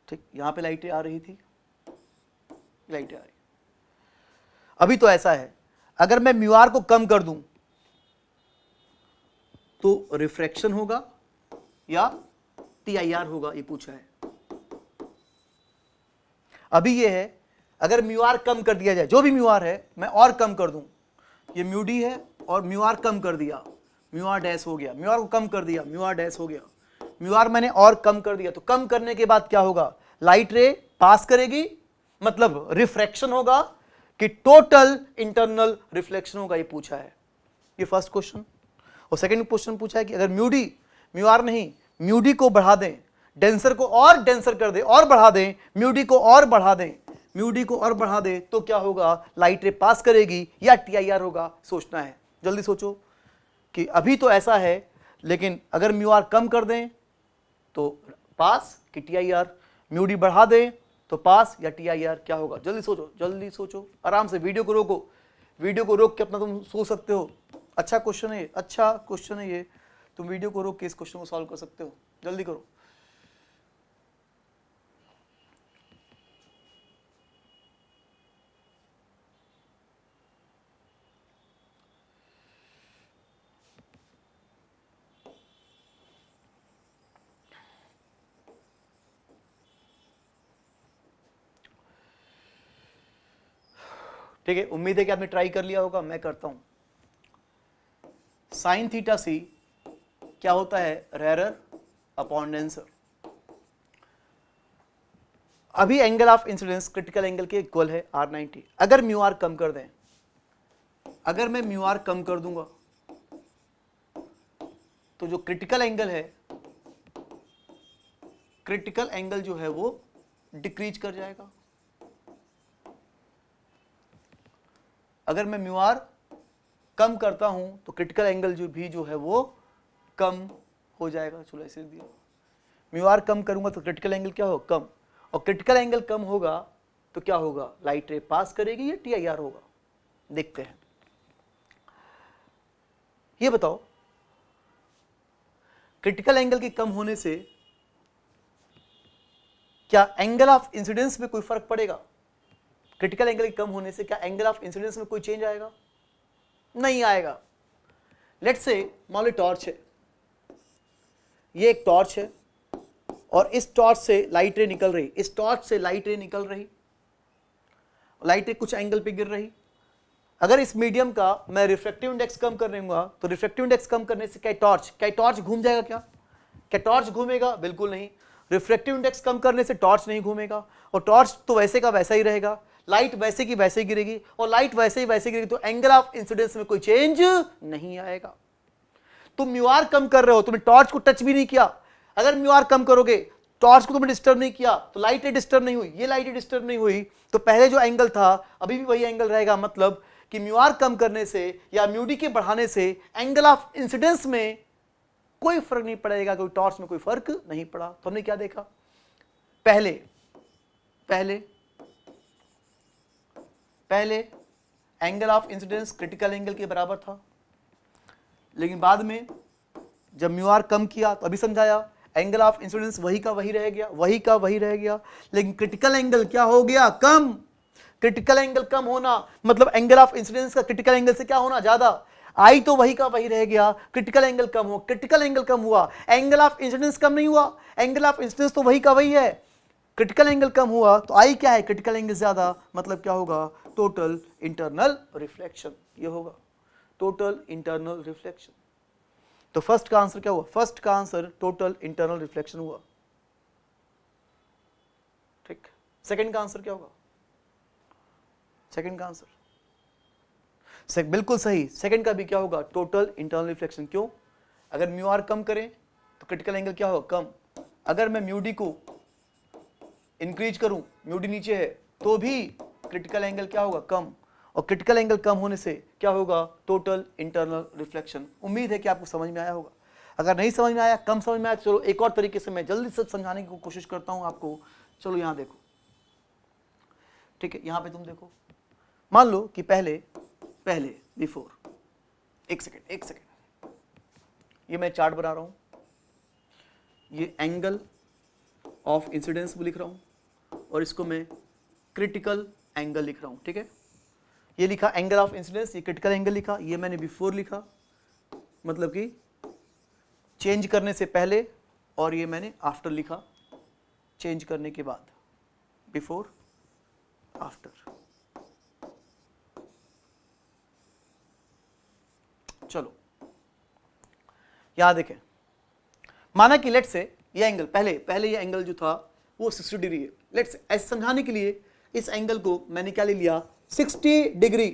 ठीक, यहां पे लाइटें आ रही थी, लाइटें आ रही, अभी तो ऐसा है। अगर मैं म्यू आर को कम कर दूं तो रिफ्रैक्शन होगा या TIR होगा, ये पूछा है। अभी ये है, अगर म्यू आर कम कर दिया जाए, जो भी म्यू आर है मैं और कम कर दूं, ये म्यू डी है और म्यू आर कम कर दिया, म्यू आर डैश हो गया, म्यू आर को कम कर दिया, म्यू आर डैश हो गया, म्यू आर मैंने और कम कर दिया, तो कम करने के बाद क्या होगा? लाइट रे पास करेगी, मतलब रिफ्रैक्शन होगा कि टोटल इंटरनल रिफ्लेक्शन होगा, ये पूछा है। ये फर्स्ट क्वेश्चन। और सेकंड क्वेश्चन पूछा है कि अगर म्यू डी, म्यू आर नहीं, म्यू डी को बढ़ा दें, डेंसर को और डेंसर कर दे और बढ़ा दें, म्यू डी को और बढ़ा दें, म्यू डी को और बढ़ा दे तो क्या होगा? लाइट रे पास करेगी या TIR होगा? सोचना है, जल्दी सोचो कि अभी तो ऐसा है, लेकिन अगर म्यू आर कम कर दें तो पास कि TIR, म्यू डी बढ़ा दें तो पास या TIR, क्या होगा? जल्दी सोचो, जल्दी सोचो, आराम से। वीडियो को रोको, वीडियो को रोक के अपना तुम सोच सकते हो। अच्छा क्वेश्चन है, अच्छा क्वेश्चन है ये, तुम वीडियो को रोक के इस क्वेश्चन को सॉल्व कर सकते हो। जल्दी करो। ठीक है, उम्मीद है कि आपने ट्राई कर लिया होगा। मैं करता हूं। साइन थीटा सी क्या होता है? Rare upon denser. अभी angle of incidence critical angle के इक्वल है R 90। अगर म्यू आर कम कर दें, अगर मैं म्यू आर कम कर दूंगा तो जो क्रिटिकल एंगल है, क्रिटिकल एंगल जो है वो डिक्रीज कर जाएगा। अगर मैं म्यू आर कम करता हूं तो क्रिटिकल एंगल जो है वो कम हो जाएगा। चलो ऐसे दिया, म्यू आर कम करूंगा तो क्रिटिकल एंगल क्या होगा? कम। और क्रिटिकल एंगल कम होगा तो क्या होगा? लाइट रे पास करेगी या TIR होगा? देखते हैं। ये बताओ, क्रिटिकल एंगल के कम होने से क्या एंगल ऑफ इंसिडेंस में कोई फर्क पड़ेगा? क्रिटिकल एंगल के कम होने से क्या एंगल ऑफ इंसिडेंस में कोई चेंज आएगा? नहीं आएगा। लेट्स से मान लो टॉर्च है, ये एक टॉर्च है और इस टॉर्च से लाइट रे निकल रही, इस टॉर्च से लाइट रे निकल रही, लाइट रे कुछ एंगल पे गिर रही। अगर इस मीडियम का मैं रिफ्रैक्टिव इंडेक्स कम कर दूंगा तो रिफ्रैक्टिव इंडेक्स कम करने से क्या टॉर्च घूम जाएगा? क्या टॉर्च घूमेगा? बिल्कुल नहीं। रिफ्रैक्टिव इंडेक्स कम करने से टॉर्च नहीं घूमेगा, और टॉर्च तो वैसे का वैसा ही रहेगा। लाइट वैसे की वैसे गिरेगी और लाइट वैसे ही वैसे गिरेगी, तो एंगल ऑफ इंसिडेंस में कोई चेंज नहीं आएगा। तुम म्यू आर कम कर रहे हो, तुमने टॉर्च को टच भी नहीं किया। अगर म्यू आर कम करोगे, टॉर्च को तुमने डिस्टर्ब नहीं किया, तो लाइट डिस्टर्ब नहीं हुई, ये लाइट डिस्टर्ब नहीं हुई, तो पहले जो एंगल था अभी भी वही एंगल रहेगा। मतलब कि म्यू आर कम करने से या म्यू डी के बढ़ाने से एंगल ऑफ इंसिडेंस में कोई फर्क नहीं पड़ेगा, कोई टॉर्च में कोई फर्क नहीं पड़ा। तो हमने क्या देखा? पहले angle of incidence critical angle के बराबर था, लेकिन बाद में जब म्यू आर कम किया तो अभी समझाया एंगल ऑफ इंसिडेंस वही का वही रह गया, वही का वही रह गया, लेकिन क्रिटिकल एंगल क्या हो गया? कम। क्रिटिकल एंगल कम होना मतलब एंगल ऑफ इंसिडेंस का क्रिटिकल एंगल से क्या होना ज्यादा, आई तो वही का वही रह गया, क्रिटिकल एंगल कम हो, क्रिटिकल एंगल कम हुआ, एंगल ऑफ इंसिडेंस कम नहीं हुआ, एंगल ऑफ इंसिडेंस तो वही का वही है, क्रिटिकल एंगल कम हुआ तो आई क्या है, क्रिटिकल एंगल ज्यादा, मतलब क्या होगा, टोटल इंटरनल रिफ्लेक्शन, ये होगा टोटल इंटरनल रिफ्लेक्शन। तो फर्स्ट का आंसर क्या हुआ, फर्स्ट का आंसर टोटल इंटरनल रिफ्लेक्शन हुआ, ठीक। सेकंड का आंसर क्या होगा, सेकंड का आंसर बिल्कुल सही, सेकंड का भी क्या होगा, टोटल इंटरनल रिफ्लेक्शन। क्यों, अगर म्यू आर कम करें तो क्रिटिकल एंगल क्या होगा, कम, अगर मैं म्यू डी को इंक्रीज करूं, म्यू डी नीचे है तो भी क्रिटिकल एंगल क्या होगा, कम, और क्रिटिकल एंगल कम होने से क्या होगा, टोटल इंटरनल रिफ्लेक्शन। उम्मीद है कि आपको समझ में आया होगा, अगर नहीं समझ में आया, कम समझ में आया, चलो एक और तरीके से मैं जल्दी से समझाने की कोशिश करता हूं आपको। चलो यहां देखो, ठीक है, यहां पे तुम देखो, मान लो कि पहले बिफोर, एक सेकेंड, ये मैं चार्ट बना रहा हूं, ये एंगल ऑफ इंसिडेंस लिख रहा हूं और इसको मैं क्रिटिकल एंगल लिख रहा हूं, ठीक है, ये लिखा एंगल ऑफ इंसिडेंस, ये क्रिटिकल एंगल लिखा, ये मैंने बिफोर लिखा, मतलब कि चेंज करने से पहले, और ये मैंने आफ्टर लिखा, चेंज करने के बाद, बिफोर आफ्टर। चलो यहां देखें, माना कि लेट से ये एंगल पहले ये एंगल जो था वो 60 डिग्री है, लेट से ऐसे समझाने के लिए इस एंगल को मैंने क्या ले लिया, 60 डिग्री,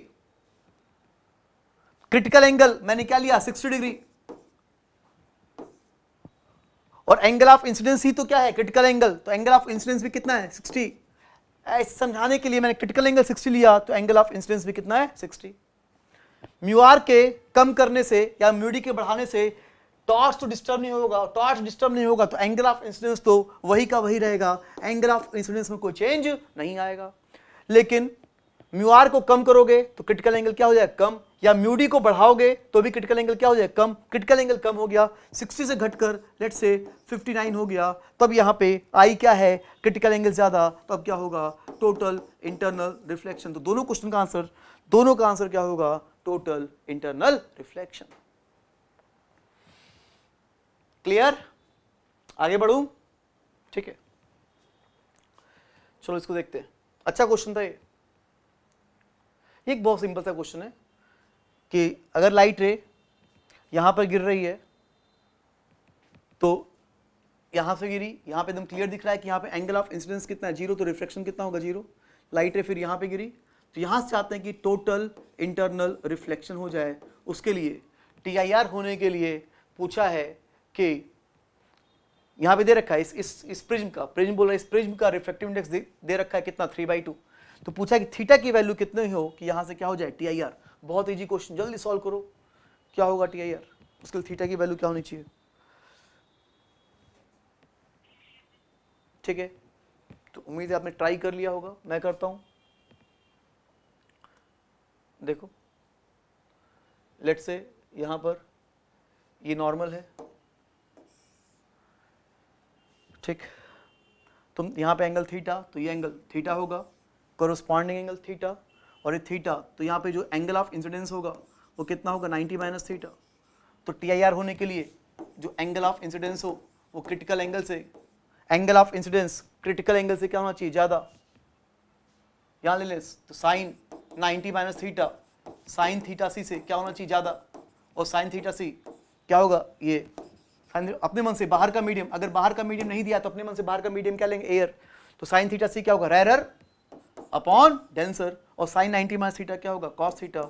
क्रिटिकल एंगल मैंने क्या लिया, 60 डिग्री, और एंगल ऑफ इंसिडेंस ही तो क्या है, क्रिटिकल एंगल, तो एंगल ऑफ इंसिडेंस भी कितना है, 60। ऐसे समझाने के लिए मैंने क्रिटिकल एंगल 60 लिया तो एंगल ऑफ इंसिडेंस भी कितना है, 60। म्यू आर के कम करने से या म्यू डी के बढ़ाने से टॉर्च तो डिस्टर्ब नहीं होगा, टॉर्च डिस्टर्ब नहीं होगा तो एंगल ऑफ इंसिडेंस तो वही का वही रहेगा, एंगल ऑफ इंसिडेंस में कोई चेंज नहीं आएगा। लेकिन म्यू आर को कम करोगे तो क्रिटिकल एंगल क्या हो जाएगा, कम, या म्यू डी को बढ़ाओगे तो भी क्रिटिकल एंगल क्या हो जाएगा, कम, क्रिटिकल एंगल कम हो गया, 60 से घटकर लेट से 59 हो गया, तब यहां पे आई क्या है, क्रिटिकल एंगल ज्यादा, तब क्या होगा, टोटल इंटरनल रिफ्लेक्शन। तो दोनों क्वेश्चन का आंसर, दोनों का आंसर क्या होगा, टोटल इंटरनल रिफ्लेक्शन। क्लियर, आगे बढ़ूं, ठीक है, चलो इसको देखते हैं। अच्छा क्वेश्चन था ये, एक बहुत सिंपल सा क्वेश्चन है कि अगर लाइट रे यहां पर गिर रही है तो यहां से गिरी, यहां पे एकदम क्लियर दिख रहा है कि यहां पे एंगल ऑफ इंसिडेंस कितना है, 0, तो रिफ्लेक्शन कितना होगा, 0। लाइट रे फिर यहां पे गिरी तो यहां से चाहते हैं कि टोटल इंटरनल रिफ्लेक्शन हो जाए, उसके लिए TIR होने के लिए पूछा है कि यहां पे दे रखा है इस प्रिज्म का, प्रिज्म बोल रहा है, इस प्रिज्म का रिफ्रैक्टिव इंडेक्स दे रखा है कितना, 3/2, तो पूछा कि थीटा की वैल्यू कितनी हो कि यहां से क्या हो जाए, TIR। बहुत इजी क्वेश्चन, जल्दी सॉल्व करो, क्या होगा TIR, उसके लिए थीटा की वैल्यू क्या होनी चाहिए, ठीक है। तो उम्मीद है आपने ट्राई कर लिया होगा, मैं करता हूं। देखो लेट से यहां पर ये नॉर्मल है, ठीक, तुम यहां पे एंगल थीटा, तो ये एंगल थीटा होगा, कोरोस्पॉन्डिंग एंगल थीटा, और ये थीटा, तो यहाँ पे जो एंगल ऑफ इंसिडेंस होगा वो कितना होगा, 90 माइनस थीटा। तो TIR होने के लिए जो एंगल ऑफ इंसिडेंस हो वो क्रिटिकल एंगल से, angle of incidence critical angle से क्या होना चाहिए, ज्यादा, यहाँ ले ले, तो sine 90 minus theta, sine theta C से क्या होना चाहिए, ज्यादा, और साइन थीटा सी क्या होगा, ये अपने मन से बाहर का मीडियम, अगर बाहर का मीडियम नहीं दिया तो अपने मन से बाहर का मीडियम क्या लेंगे, एयर, तो साइन थीटा सी क्या होगा, रेरर अपॉन डेंसर, और साइन 90 माइनस थीटा क्या होगा, कॉस थीटा,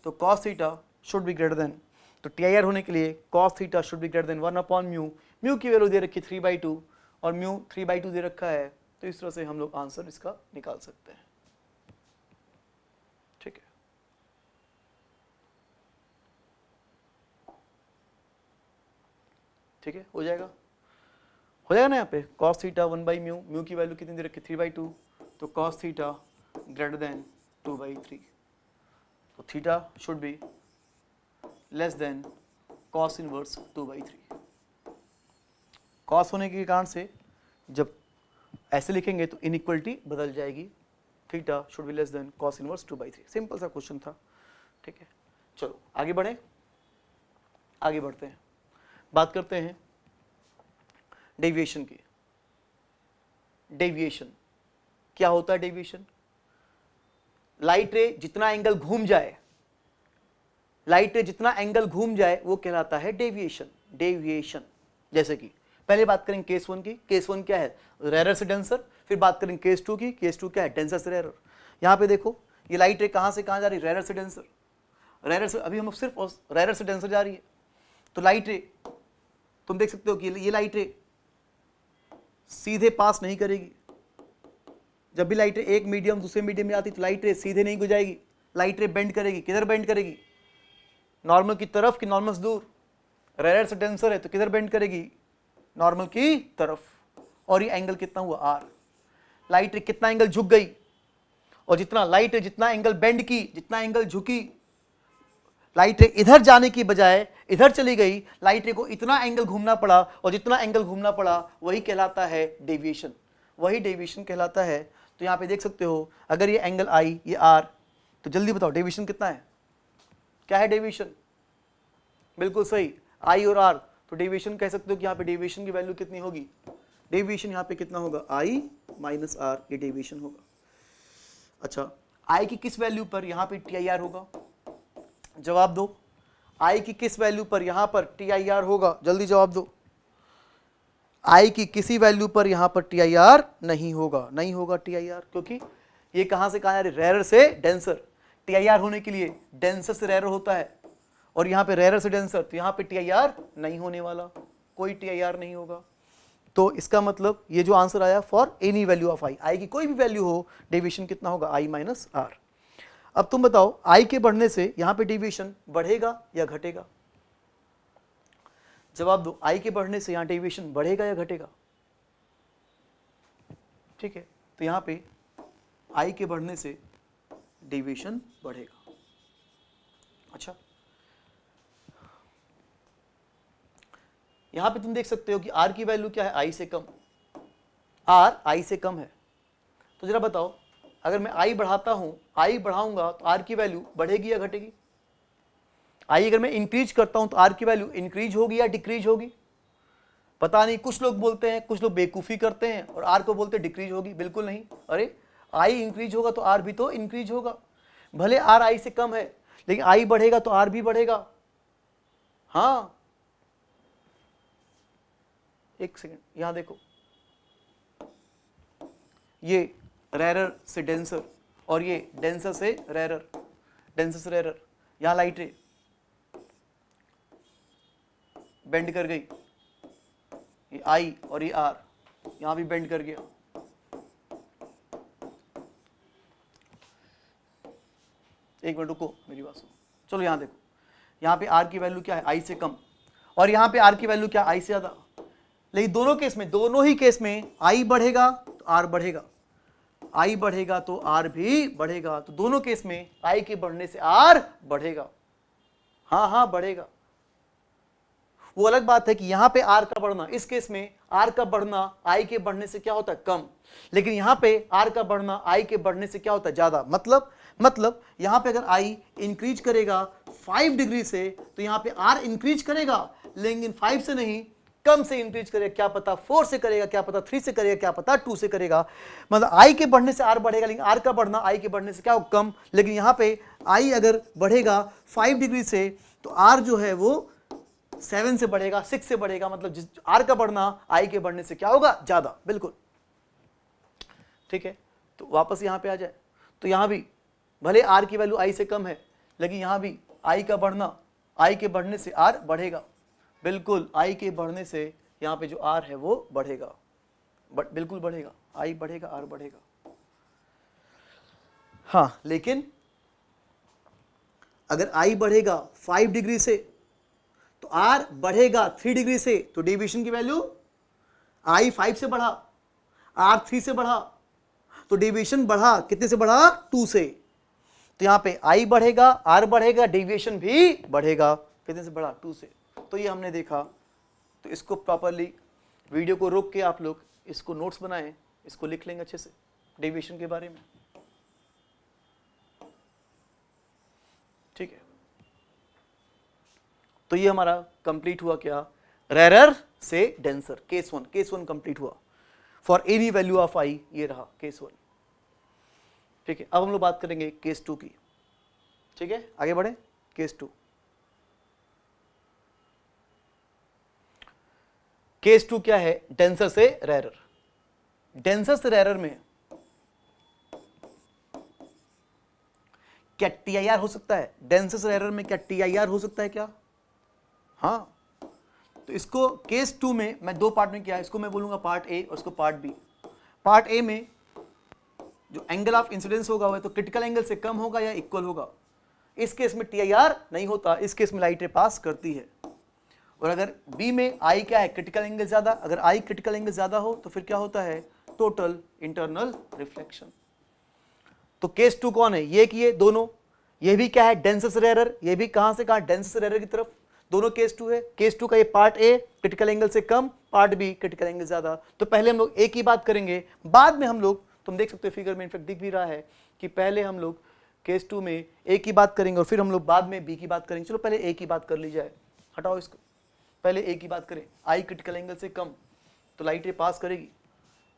तो cos theta should be greater then, तो TIR होने के लिए cos theta should be greater then 1 upon mu, mu की वैल्यू दे रखी 3/2 और म्यू 3/2 दे रखा है, तो इस तरह से हम लोग आंसर इसका निकाल सकते हैं, ठीक है। ठीक है, हो जाएगा ना यहाँ पे, कॉस थीटा 1/म्यू, म्यू की वैल्यू कितनी दे रखी, 3/2, तो कॉस थीटा ग्रेटर देन 2/3, तो theta should be less than cos inverse 2/3। Cos होने के कारण से जब ऐसे लिखेंगे तो इनइक्वलिटी बदल जाएगी, theta should be less than cos inverse 2/3। Simple सा क्वेश्चन था, ठीक है। चलो आगे बढ़े, आगे बढ़ते हैं, बात करते हैं डेविएशन की। डेविएशन क्या होता है? डेविएशन, लाइट रे जितना एंगल घूम जाए, लाइट रे जितना एंगल घूम जाए वो कहलाता है डेविएशन। डेविएशन जैसे कि पहले बात करेंगे केस 1 की। केस 1 क्या है? रेरर से डेंसर। फिर बात करेंगे केस 2 की। केस 2 क्या है? डेंसर से रेरर। यहां पे देखो ये लाइट रे कहां से कहां जा रही है? रेरर से डेंसर। रेरर से अभी हम सिर्फ रेरर से डेंसर जा रही है, तो लाइट रे तुम देख सकते हो कि ये लाइट रे सीधे पास नहीं करेगी। जब भी लाइट रे एक मीडियम दूसरे मीडियम में आती तो लाइट रे सीधे नहीं गुजाएगी, लाइट रे बेंड करेगी। किधर बेंड करेगी? नॉर्मल की तरफ कि नॉर्मल से दूर? रेरर से डेंसर है तो किधर बेंड करेगी? नॉर्मल की तरफ। और ये एंगल कितना हुआ? आर। लाइट रे कितना एंगल झुक गई, और जितना लाइट रे जितना एंगल बेंड की, जितना एंगल झुकी, लाइट रे इधर जाने की बजाय इधर चली गई, लाइट रे को इतना एंगल घूमना पड़ा, और जितना एंगल घूमना पड़ा वही कहलाता है डेविएशन। वही डेविएशन कहलाता है। तो यहां पे देख सकते हो अगर ये एंगल आई, ये आर, तो जल्दी बताओ डेविएशन कितना है? क्या है डेविएशन? बिल्कुल सही, आई और आर। तो डेविएशन कह सकते हो कि यहाँ पे डेविएशन की वैल्यू कितनी होगी? डेविएशन यहाँ पे कितना होगा? आई माइनस आर, ये डेविएशन होगा। अच्छा, आई की किस वैल्यू पर यहाँ पे टी आई आर होगा? जवाब दो। आई की किस वैल्यू पर यहाँ पर टी आई आर होगा? जल्दी जवाब दो। आई की किसी वैल्यू पर यहाँ पर टी आई आर नहीं होगा। नहीं होगा टी आई आर, क्योंकि ये कहाँ से कहाँ आ रही है? रेरर से डेंसर। टी आई आर होने के लिए डेंसर से रेरर होता है, और यहाँ पे रेरर से डेंसर, तो यहाँ पे टी आई आर नहीं होने वाला, कोई टी आई आर नहीं होगा। तो इसका मतलब ये जो आंसर आया फॉर एनी वैल्यू ऑफ आई, आई की कोई भी वैल्यू हो, डेविएशन कितना होगा? आई माइनस आर। अब तुम बताओ आई के बढ़ने से यहाँ पे डेविएशन बढ़ेगा या घटेगा? जवाब दो। आई के बढ़ने से यहाँ डेविएशन बढ़ेगा या घटेगा? ठीक है, तो यहाँ पे आई के बढ़ने से डेविएशन बढ़ेगा। अच्छा, यहां पे तुम देख सकते हो कि आर की वैल्यू क्या है? आई से कम। आर आई से कम है, तो जरा बताओ अगर मैं आई बढ़ाता हूं, आई बढ़ाऊंगा तो आर की वैल्यू बढ़ेगी या घटेगी? आई अगर मैं इंक्रीज करता हूं तो आर की वैल्यू इंक्रीज होगी या डिक्रीज होगी? पता नहीं, कुछ लोग बोलते हैं, कुछ लोग बेवकूफ़ी करते हैं और आर को बोलते हैं डिक्रीज होगी। बिल्कुल नहीं। अरे आई इंक्रीज होगा तो आर भी तो इंक्रीज होगा। भले आर आई से कम है, लेकिन आई बढ़ेगा तो आर भी बढ़ेगा। हाँ, एक सेकेंड, यहां देखो, ये रेरर से डेंसर और ये डेंसर से रेरर, डेंसर से रेरर। यहां लाइट रे बेंड कर गई, ये आई और ये आर यहां भी बेंड कर गया। एक मिनट रुको, मेरी बात सुनो। चलो यहां देखो, यहां पे आर की वैल्यू क्या है? आई से कम, और यहां पे आर की वैल्यू क्या? आई से ज्यादा। लेकिन दोनों केस में, दोनों ही केस में आई बढ़ेगा तो आर बढ़ेगा, आई बढ़ेगा तो आर भी बढ़ेगा। तो दोनों केस में आई के बढ़ने से आर बढ़ेगा। हाँ हाँ बढ़ेगा। वो अलग बात है कि यहां पे आर का बढ़ना, इस केस में आर का बढ़ना आई के बढ़ने से क्या होता है? कम। लेकिन यहां पे आर का बढ़ना आई के बढ़ने से क्या होता है? ज्यादा। मतलब यहां पे अगर आई इंक्रीज करेगा 5 डिग्री से, तो यहां पे आर इंक्रीज करेगा, लेकिन 5 से नहीं, कम से इंक्रीज करेगा। क्या पता 4 से करेगा, क्या पता 3 से करेगा, क्या पता 2 से करेगा। मतलब आई के बढ़ने से आर बढ़ेगा, लेकिन आर का बढ़ना आई के बढ़ने से क्या हो? कम। लेकिन यहां पे आई अगर बढ़ेगा 5 डिग्री से, तो आर जो है वो 7 से बढ़ेगा, 6 से बढ़ेगा। मतलब जिस आर का बढ़ना आई के बढ़ने से क्या होगा? ज्यादा। बिल्कुल ठीक है। तो वापस यहां पे आ जाए, तो यहां भी भले आर की वैल्यू आई से कम है, लेकिन यहां भी आई का बढ़ना आई के बढ़ने से आर बढ़ेगा। बिल्कुल, आई के बढ़ने से यहाँ पे जो आर है वो बढ़ेगा, बट बिल्कुल बढ़ेगा। आई बढ़ेगा, आर बढ़ेगा। हाँ, लेकिन अगर आई बढ़ेगा 5 डिग्री से, तो आर बढ़ेगा 3 डिग्री से, तो डेविएशन की वैल्यू, आई 5 से बढ़ा, आर 3 से बढ़ा, तो डेविएशन बढ़ा कितने से बढ़ा? 2 से। तो यहां पे आई बढ़ेगा, आर बढ़ेगा, डेविएशन भी बढ़ेगा। कितने से बढ़ा? 2 से। तो ये हमने देखा। तो इसको प्रॉपरली वीडियो को रोक के आप लोग इसको नोट्स बनाएं, इसको लिख लेंगे अच्छे से डेविएशन के बारे में। ठीक है, तो ये हमारा कंप्लीट हुआ क्या, रेरर से डेंसर, केस वन कंप्लीट हुआ फॉर एनी वैल्यू ऑफ आई, ये रहा केस वन। ठीक है, अब हम लोग बात करेंगे केस टू की। ठीक है, आगे बढ़े, केस टू। केस टू क्या है, डेंसर से रेरर। डेंसर से रेरर में क्या टीआईआर हो सकता है, डेंसर से रेरर में क्या टीआईआर हो सकता है क्या, हाँ। तो इसको केस टू में मैं दो पार्ट में किया है, इसको मैं बोलूंगा पार्ट ए और इसको पार्ट बी। पार्ट ए में जो एंगल ऑफ इंसिडेंस होगा वह तो क्रिटिकल एंगल से कम होगा या इक्वल होगा। इस केस में टीआईआर नहीं होता, इस केस में लाइट रे पास करती है। और अगर बी में आई क्या है, क्रिटिकल एंगल ज्यादा, अगर आई क्रिटिकल एंगल ज्यादा हो तो फिर क्या होता है, टोटल इंटरनल रिफ्लेक्शन। तो केस टू कौन है, ये कि ये दोनों, ये भी क्या है डेंसर से रेरर, ये भी कहां से कहां, डेंसर से रेरर की तरफ, दोनों केस टू है। केस टू का ये पार्ट ए क्रिटिकल एंगल से कम, पार्ट बी क्रिटिकल एंगल ज्यादा। तो पहले हम लोग ए की बात करेंगे, बाद में हम लोग, तुम देख सकते हो फिगर में इनफेक्ट दिख भी रहा है कि पहले हम लोग केस टू में ए की बात करेंगे और फिर हम लोग बाद में बी की बात करेंगे। चलो पहले ए की बात कर ली जाए, हटाओ इसको, पहले ए की बात करें। आई क्रिटिकल एंगल से कम तो लाइट रे पास करेगी,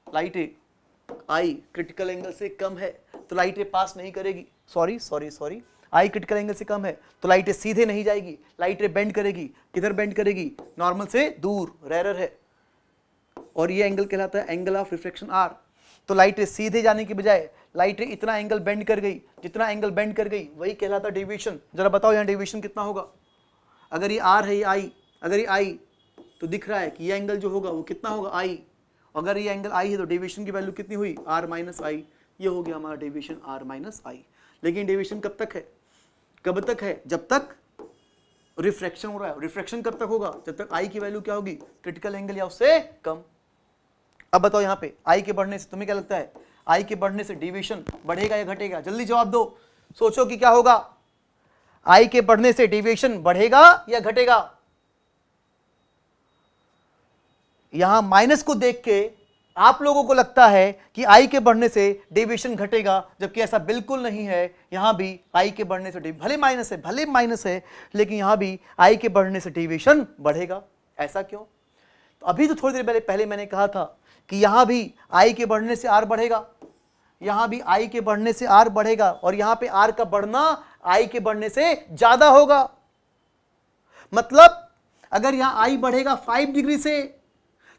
लाइट रे आई क्रिटिकल एंगल से कम है तो लाइट रे पास नहीं करेगी, सॉरी, आई क्रिटिकल एंगल से कम है तो लाइट रे सीधे नहीं जाएगी, लाइट रे बेंड करेगी, किधर बेंड करेगी, नॉर्मल से दूर, रेरर है, और ये एंगल कहलाता है एंगल ऑफ रिफ्लेक्शन आर। तो लाइट रे सीधे जाने की बजाय लाइट रे इतना एंगल बेंड कर गई, जितना एंगल बेंड कर गई वही कहलाता डेविएशन। जरा बताओ यहाँ डेविएशन कितना होगा, अगर ये आर है, ये आई, अगर ये आई तो दिख रहा है कि ये एंगल जो होगा वो कितना होगा, आई। अगर ये एंगल आई है तो डेविएशन की वैल्यू कितनी हुई, आर माइनस आई, ये हो गया हमारा डेविएशन आर माइनस आई। लेकिन डेविएशन कब तक है, कब तक है, जब तक रिफ्रैक्शन हो रहा है। रिफ्रैक्शन कब तक होगा, जब तक आई की वैल्यू क्या होगी, क्रिटिकल एंगल या उससे कम। अब बताओ यहाँ पे आई के बढ़ने से तुम्हें क्या लगता है, आई के बढ़ने से डेविएशन बढ़ेगा या घटेगा, जल्दी जवाब दो, सोचो कि क्या होगा, आई के बढ़ने से डेविएशन बढ़ेगा या घटेगा। यहां माइनस को देख के आप लोगों को लगता है कि आई के बढ़ने से डेविएशन घटेगा, जबकि ऐसा बिल्कुल नहीं है। यहां भी आई के बढ़ने से भले माइनस है, लेकिन यहां भी आई के बढ़ने से डेविएशन बढ़ेगा। ऐसा क्यों, तो अभी तो थोड़ी देर पहले मैंने कहा था कि यहां भी आई के बढ़ने से आर बढ़ेगा, यहां भी आई के बढ़ने से आर बढ़ेगा, और यहां पे आर का बढ़ना आई के बढ़ने से ज्यादा होगा। मतलब अगर यहां आई बढ़ेगा 5 डिग्री से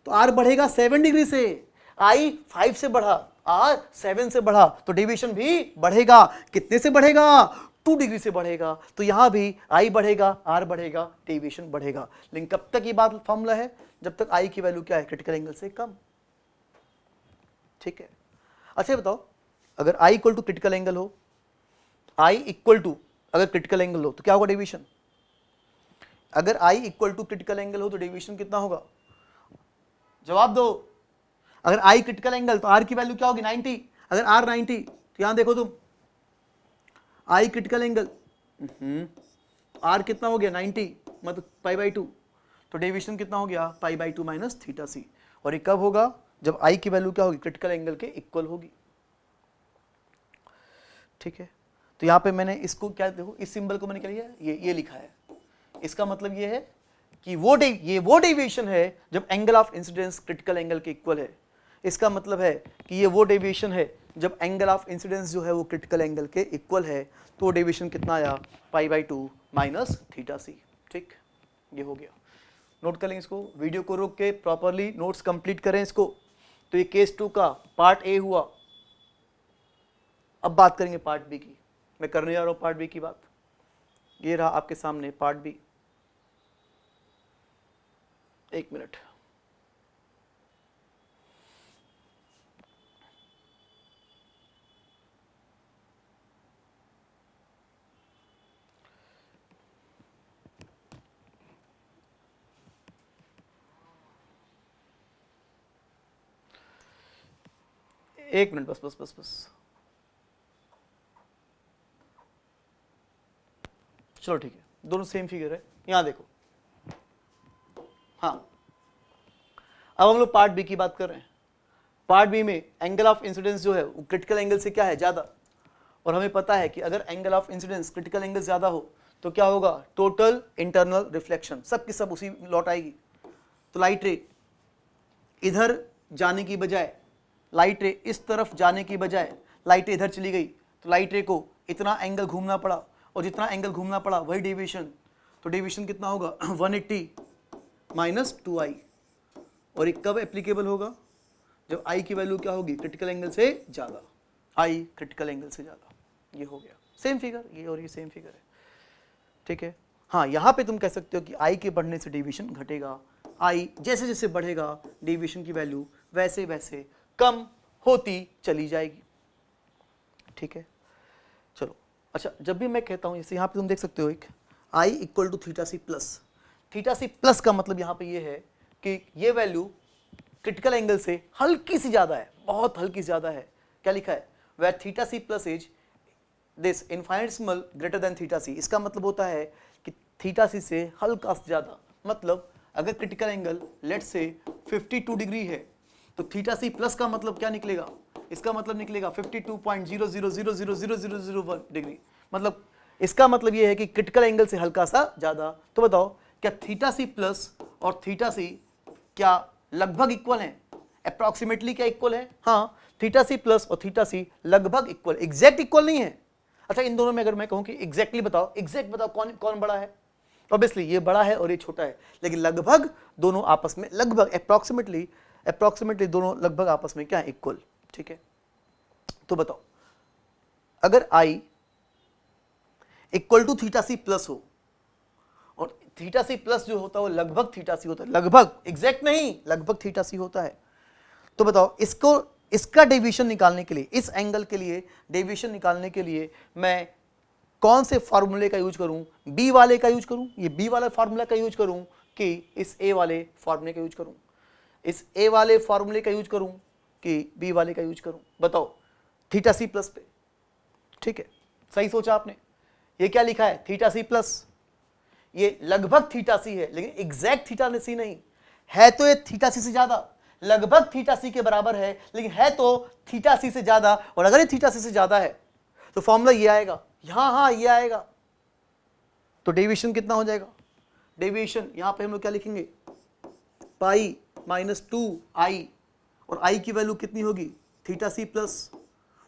तो आर बढ़ेगा 7 डिग्री से। आई 5 से बढ़ा, आर 7 से बढ़ा, तो डेविएशन भी बढ़ेगा। कितने से बढ़ेगा, 2 डिग्री से बढ़ेगा। तो यहां भी आई बढ़ेगा, आर बढ़ेगा, डेविएशन बढ़ेगा। लेकिन कब तक ये बात फॉर्मूला है, जब तक आई की वैल्यू क्या है, क्रिटिकल एंगल से कम। ठीक है, अच्छा बताओ, अगर आई इक्वल टू क्रिटिकल एंगल हो, आई इक्वल टू अगर क्रिटिकल एंगल हो तो क्या होगा डेविएशन, अगर आई इक्वल टू क्रिटिकल एंगल हो तो डेविएशन कितना होगा, जवाब दो। अगर आई क्रिटिकल एंगल तो आर की वैल्यू क्या होगी, 90। अगर आर 90 तो यहां देखो तुम, आई क्रिटिकल एंगल आर कितना हो गया 90, मतलब π/2, तो डेविएशन कितना हो गया π/2 माइनस थीटा सी। और ये कब होगा, जब आई की वैल्यू क्या होगी, क्रिटिकल एंगल के इक्वल होगी। ठीक है, तो यहां पे मैंने इसको क्या, देखो इस सिंबल को मैंने क्या लिया, ये लिखा है। इसका मतलब ये है कि वो डेविएशन है जब angle of incidence critical angle के इक्वल है। इसका मतलब है कि ये वो डेविएशन है जब एंगल ऑफ इंसिडेंस जो है वो क्रिटिकल एंगल के इक्वल है। तो डेविएशन कितना आया, π/2 माइनस थीटा सी। ठीक, ये हो गया। नोट कर लेंगे इसको, वीडियो को रोक के प्रॉपरली नोट्स कंप्लीट करें इसको। तो ये केस 2 का पार्ट ए हुआ। अब बात करेंगे पार्ट बी की। मैं करने जा रहा हूं पार्ट बी की बात। ये रहा आपके सामने पार्ट बी। एक मिनट, एक मिनट, बस। चलो ठीक है, दोनों सेम फिगर है। यहां देखो, हाँ, अब हम लोग पार्ट बी की बात कर रहे हैं। पार्ट बी में एंगल ऑफ इंसिडेंस जो है वो क्रिटिकल एंगल से क्या है, ज्यादा, और हमें पता है कि अगर angle of incidence critical angle ज़्यादा हो तो क्या होगा, टोटल इंटरनल रिफ्लेक्शन सब की सब उसी लौट आएगी। तो लाइट रे इधर जाने की बजाय, लाइट रे इस तरफ जाने की बजाय लाइट रे इधर चली गई, तो लाइट रे को इतना एंगल घूमना पड़ा, और जितना एंगल घूमना पड़ा वही डेविएशन, तो डेविएशन कितना होगा 180 माइनस 2i। और ये कब एप्लीकेबल होगा, जब i की वैल्यू क्या होगी, क्रिटिकल एंगल से ज़्यादा, i क्रिटिकल एंगल से ज़्यादा। ये हो गया सेम फिगर, ये और ये सेम फिगर है, ठीक है। हाँ, यहाँ पे तुम कह सकते हो कि i के बढ़ने से डेविएशन घटेगा, i जैसे जैसे बढ़ेगा डेविएशन की वैल्यू वैसे वैसे कम होती चली जाएगी, ठीक है। चलो अच्छा, जब भी मैं कहता हूँ, जैसे यहाँ पे तुम देख सकते हो एक i equal to theta C plus, theta C plus का मतलब यहाँ पे ये है कि ये वैल्यू क्रिटिकल एंगल से हल्की सी ज़्यादा है, बहुत हल्की ज़्यादा है। क्या लिखा है, where theta C plus is this infinitesimal greater than theta C. इसका मतलब होता है कि थीटा सी से हल्का से ज़्यादा, मतलब अगर क्रिटिकल एंगल लेट से 52 डिग्री है तो थीटा सी प्लस का मतलब क्या निकलेगा, इसका मतलब निकलेगा 52.00000001 डिग्री। मतलब इसका मतलब ये है कि क्रिटिकल एंगल से हल्का सा ज़्यादा। तो बताओ क्या थीटा सी प्लस और थीटा सी क्या लगभग इक्वल हैं, अप्रॉक्सीमेटली क्या इक्वल है? हाँ, थीटा सी प्लस और थीटा सी लगभग इक्वल, एग्जैक्ट इक्वल नहीं है। अच्छा, इन दोनों में अगर मैं कहूं कि एग्जैक्टली बताओ, एग्जैक्ट बताओ कौन कौन बड़ा है, ऑब्वियसली ये बड़ा है और ये छोटा है, लेकिन लगभग दोनों आपस में, लगभग अप्रॉक्सीमेटली दोनों लगभग आपस में क्या है, इक्वल, ठीक है। तो बताओ अगर i equal to theta C plus हो, और थीटा सी प्लस जो होता है वो लगभग थीटा सी होता है, लगभग, एग्जैक्ट नहीं, लगभग थीटा सी होता है, तो बताओ इसका डेविएशन निकालने के लिए, इस एंगल के लिए डेविएशन निकालने के लिए मैं कौन से फार्मूले का यूज करूं, बी वाले का यूज करूं, ये बी वाला फार्मूला का यूज करूं कि इस ए वाले फार्मूले का यूज करूं, इस ए वाले फार्मूले का यूज करूं कि बी वाले का यूज करूं, बताओ थीटा सी प्लस पे, ठीक है। सही सोचा आपने, ये क्या लिखा है, थीटा सी प्लस, ये लगभग थीटा सी है लेकिन एग्जैक्ट थीटा सी नहीं है, तो ये थीटा सी से ज्यादा, लगभग थीटा सी के बराबर है लेकिन है तो थीटा सी से ज्यादा, और अगर ये थीटा सी से ज्यादा है तो फॉर्मूला ये आएगा, यहां, हाँ ये आएगा, तो डेविएशन कितना हो जाएगा, डेविएशन यहां पे हम लोग क्या लिखेंगे, पाई माइनस 2i, और i की वैल्यू कितनी होगी, थीटा सी प्लस।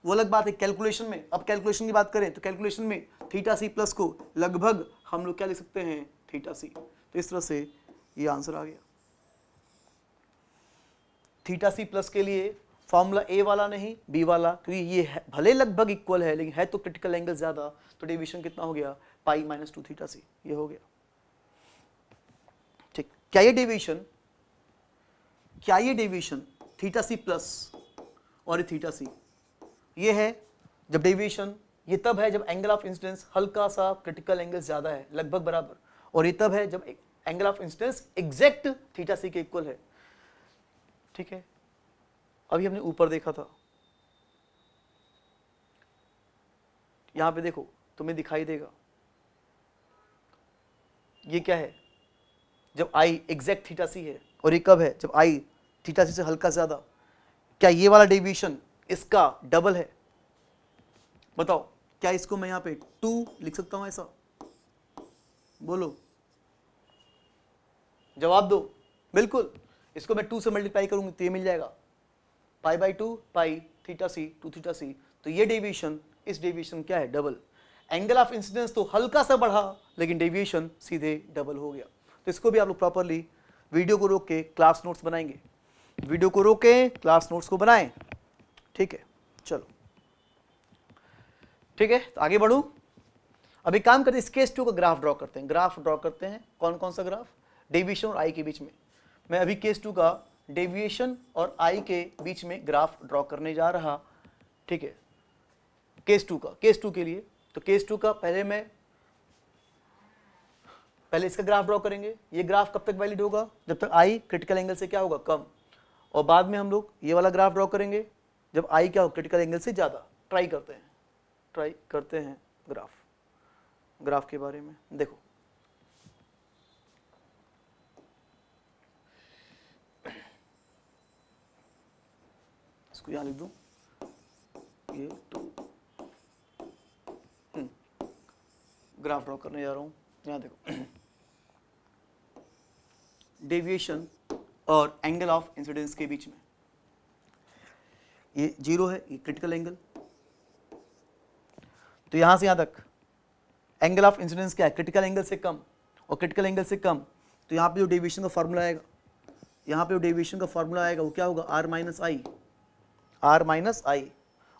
वो अलग बात है कैलकुलेशन में, अब कैलकुलेशन की बात करें तो कैलकुलेशन में थीटा सी प्लस को लगभग हम लोग क्या लिख सकते हैं, थीटा सी। तो इस तरह से ये आंसर आ गया। थीटा सी प्लस के लिए फॉर्मूला ए वाला नहीं बी वाला, क्योंकि ये भले लगभग इक्वल है लेकिन है तो क्रिटिकल एंगल ज्यादा, तो डेविएशन कितना हो गया, पाई माइनस 2 थीटा सी, ये हो गया, ठीक। क्या ये डेविएशन थीटा सी प्लस और थीटा सी ये है जब डेविएशन, ये तब है जब एंगल ऑफ इंसिडेंस हल्का सा क्रिटिकल एंगल ज्यादा है, लगभग बराबर, और ये तब है जब angle of incidence exact theta C के इक्वल है, ठीक है। अभी हमने ऊपर देखा था, यहां पे देखो तुम्हें दिखाई देगा, ये क्या है, जब i एग्जैक्ट थीटा सी है, और ये कब है, जब i थीटा सी से हल्का ज्यादा। क्या ये वाला डेविएशन इसका डबल है, बताओ क्या इसको मैं यहां पे 2 लिख सकता हूं ऐसा, बोलो, जवाब दो। बिल्कुल, इसको मैं 2 से मल्टीप्लाई करूंगी तो ये मिल जाएगा, pi by 2 pi theta C 2 theta C, तो ये डेविएशन, इस डेविएशन क्या है, डबल। एंगल ऑफ इंसिडेंस तो हल्का सा बढ़ा लेकिन डेविएशन सीधे डबल हो गया। तो इसको भी आप लोग प्रॉपरली वीडियो को रोक के क्लास नोट्स बनाएंगे, वीडियो को रोक के क्लास नोट्स को बनाएं, ठीक है। चलो ठीक है, तो आगे बढ़ूं। अभी काम करते हैं, इस केस 2 का ग्राफ ड्रॉ करते हैं, ग्राफ ड्रॉ करते हैं, कौन कौन सा ग्राफ, डेविएशन और आई के बीच में। मैं अभी केस 2 का डेविएशन और आई के बीच में ग्राफ ड्रॉ करने जा रहा, ठीक है। केस 2 का, केस 2 के लिए, तो केस 2 का पहले इसका ग्राफ ड्रॉ करेंगे। ये ग्राफ कब तक वैलिड होगा, जब तक आई क्रिटिकल एंगल से क्या होगा, कम, और बाद में हम लोग ये वाला ग्राफ ड्रॉ करेंगे जब आई क्या हो, क्रिटिकल एंगल से ज्यादा। ट्राई करते हैं ग्राफ के बारे में। देखो इसको यहां लिख दूं, ये 2 ग्राफ ड्रॉ करने जा रहा हूँ। यहाँ देखो, डेविएशन और एंगल ऑफ इंसिडेंस के बीच में ये 0 है, ये क्रिटिकल एंगल। तो यहां से यहां तक एंगल ऑफ इंसिडेंस क्या है? क्रिटिकल एंगल से कम, और क्रिटिकल एंगल से कम तो यहाँ पे जो डेविएशन का फॉर्मूला आएगा, यहाँ पे जो डेविएशन का फॉर्मूला आएगा वो क्या होगा? r माइनस आई।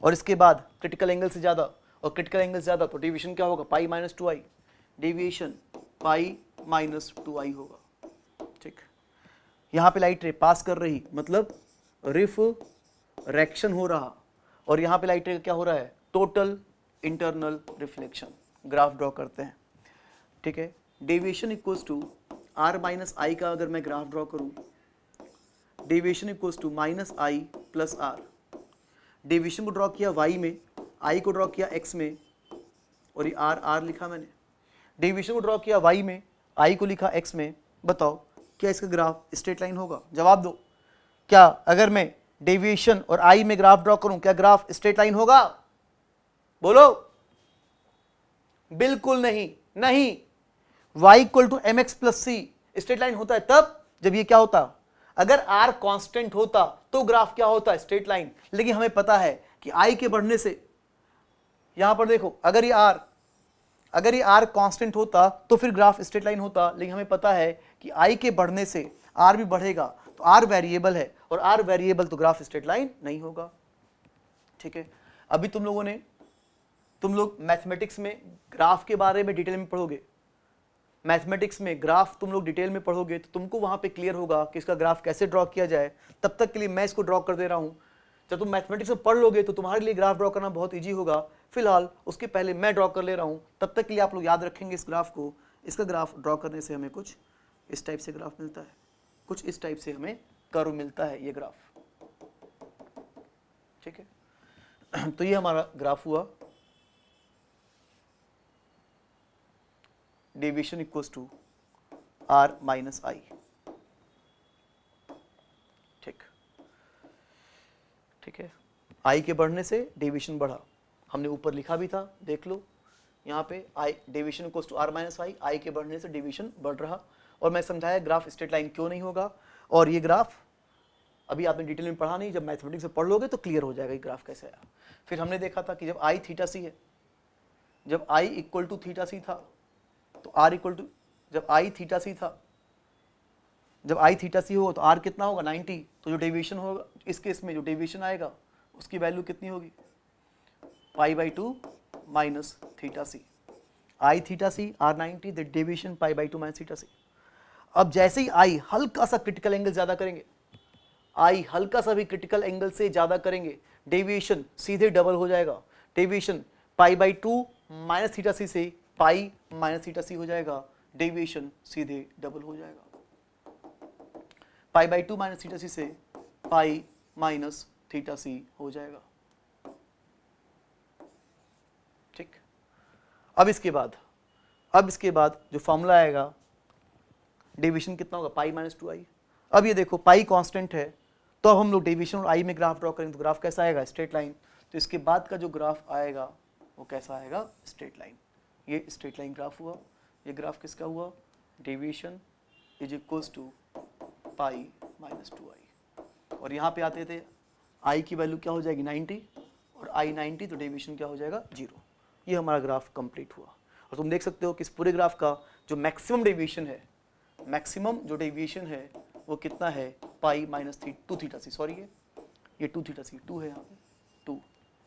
और इसके बाद क्रिटिकल एंगल से ज़्यादा, और क्रिटिकल एंगल से ज़्यादा तो डेविएशन क्या होगा? पाई माइनस 2i। डेविएशन पाई माइनस 2i होगा। ठीक, यहाँ पे लाइट रे पास कर रही, मतलब रिफ्रैक्शन हो रहा, और यहाँ पे लाइट रे क्या हो रहा है? Total internal reflection. Graph draw करते हैं। ठीक है, deviation equals to r minus i का अगर मैं ग्राफ ड्रॉ करूँ, deviation equals to minus i plus r. Deviation को ड्रॉ किया y में, i को ड्रॉ किया x में, और ये r लिखा मैंने। डेविएशन को ड्रॉ किया y में, i को लिखा x में। बताओ क्या इसका ग्राफ स्ट्रेट लाइन होगा? जवाब दो। क्या अगर मैं डेविएशन और i में ग्राफ ड्रॉ करूं, क्या ग्राफ स्ट्रेट लाइन होगा? बोलो। बिल्कुल नहीं, नहीं। y equal to M X plus C straight line होता है तब जब ये क्या होता? अगर r कांस्टेंट होता तो ग्राफ क्या होता? Straight line. लेकिन हमें पता है कि i के बढ़ने से, यहां पर देखो, अगर ये r कांस्टेंट होता तो फिर ग्राफ स्ट्रेट लाइन होता। लेकिन हमें पता है कि i के बढ़ने से r भी बढ़ेगा, तो r वेरिएबल है, और r वेरिएबल तो ग्राफ स्ट्रेट लाइन नहीं होगा। ठीक है, अभी तुम लोग मैथमेटिक्स में ग्राफ के बारे में डिटेल में पढ़ोगे। मैथमेटिक्स में ग्राफ तुम लोग डिटेल में पढ़ोगे तो तुमको वहां पे क्लियर होगा कि इसका ग्राफ कैसे ड्रॉ किया जाए। तब तक के लिए मैं इसको ड्रॉ कर दे रहा हूं। जब तुम मैथमेटिक्स में पढ़ लोगे तो तुम्हारे लिए ग्राफ ड्रॉ करना बहुत ईजी होगा। फिलहाल उसके पहले मैं ड्रॉ कर ले रहा हूं, तब तक के लिए आप लोग याद रखेंगे इस ग्राफ को। इसका ग्राफ ड्रॉ करने से हमें कुछ इस टाइप से ग्राफ मिलता है, कुछ इस टाइप से हमें कर्व मिलता है, ये ग्राफ। ठीक है, तो ये हमारा ग्राफ हुआ। Deviation equals to r minus i. ठीक है, i के बढ़ने से डेविएशन बढ़ा, हमने ऊपर लिखा भी था, देख लो यहाँ पे i deviation equals to r minus i. i के बढ़ने से डेविएशन बढ़ रहा, और मैं समझाया ग्राफ स्ट्रेट लाइन क्यों नहीं होगा। और ये ग्राफ अभी आपने डिटेल में पढ़ा नहीं, जब मैथमेटिक्स से पढ़ लोगे तो क्लियर हो जाएगा ये ग्राफ कैसे आया। फिर हमने देखा था कि जब i थीटा सी है, जब i इक्वल टू थीटा सी था, तो r इक्वल टू, जब i थीटा सी था, जब i थीटा सी होगा तो r कितना होगा? 90। तो जो डेविएशन होगा इस केस में, जो डेविएशन आएगा उसकी वैल्यू कितनी होगी? Pi by 2 minus theta C. i theta C r 90, the deviation pi by 2 minus theta C. अब जैसे ही i हल्का सा क्रिटिकल एंगल ज्यादा करेंगे, i हल्का सा भी क्रिटिकल एंगल से ज्यादा करेंगे, डेविएशन सीधे डबल हो जाएगा। Deviation pi by 2 minus theta C से पाई माइनस थीटा सी हो जाएगा, डेविएशन सीधे डबल हो जाएगा। Pi by 2 minus theta C से पाई माइनस थीटा सी हो जाएगा। ठीक, अब इसके बाद जो फॉर्मूला आएगा, डेविएशन कितना होगा? पाई माइनस 2i। अब ये देखो पाई कांस्टेंट है, तो अब हम लोग डेविएशन और i में ग्राफ ड्रॉ करेंगे तो ग्राफ कैसा आएगा? Straight line. तो इसके बाद का जो ग्राफ आएगा वो कैसा आएगा? Straight line. ये स्ट्रेट लाइन ग्राफ हुआ। ये ग्राफ किसका हुआ? Deviation is equals to pi minus 2i। और यहाँ पे आते थे i की वैल्यू क्या हो जाएगी? 90, और i 90 तो डेविएशन क्या हो जाएगा? 0। ये हमारा ग्राफ कंप्लीट हुआ। और तुम देख सकते हो कि इस पूरे ग्राफ का जो मैक्सिमम डेविएशन है, वो कितना है? पाई माइनस 2 थीटा सी। सॉरी, ये 2 थीटा सी, 2 है यहाँ पे 2।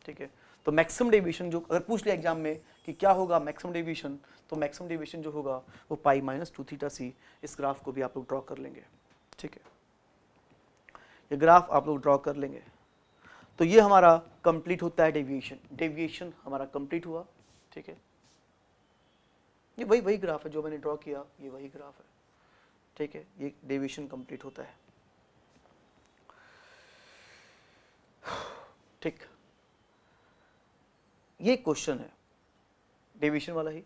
ठीक है, तो मैक्सिमम डेविएशन जो अगर पूछ लिया एग्जाम में कि क्या होगा मैक्सिमम डेविएशन, तो मैक्सिमम डेविएशन जो होगा वो पाई माइनस 2 थीटा सी। इस ग्राफ को भी आप लोग ड्रॉ कर लेंगे। ठीक है, ये ग्राफ आप लोग ड्रॉ कर लेंगे। तो ये हमारा कंप्लीट होता है डेविएशन हमारा कंप्लीट हुआ। ठीक है, ये वही ग्राफ है जो मैंने ड्रॉ किया, ये वही ग्राफ है। ठीक है, ये डेविएशन कंप्लीट होता है। ठीक, ये क्वेश्चन है डेविएशन वाला ही,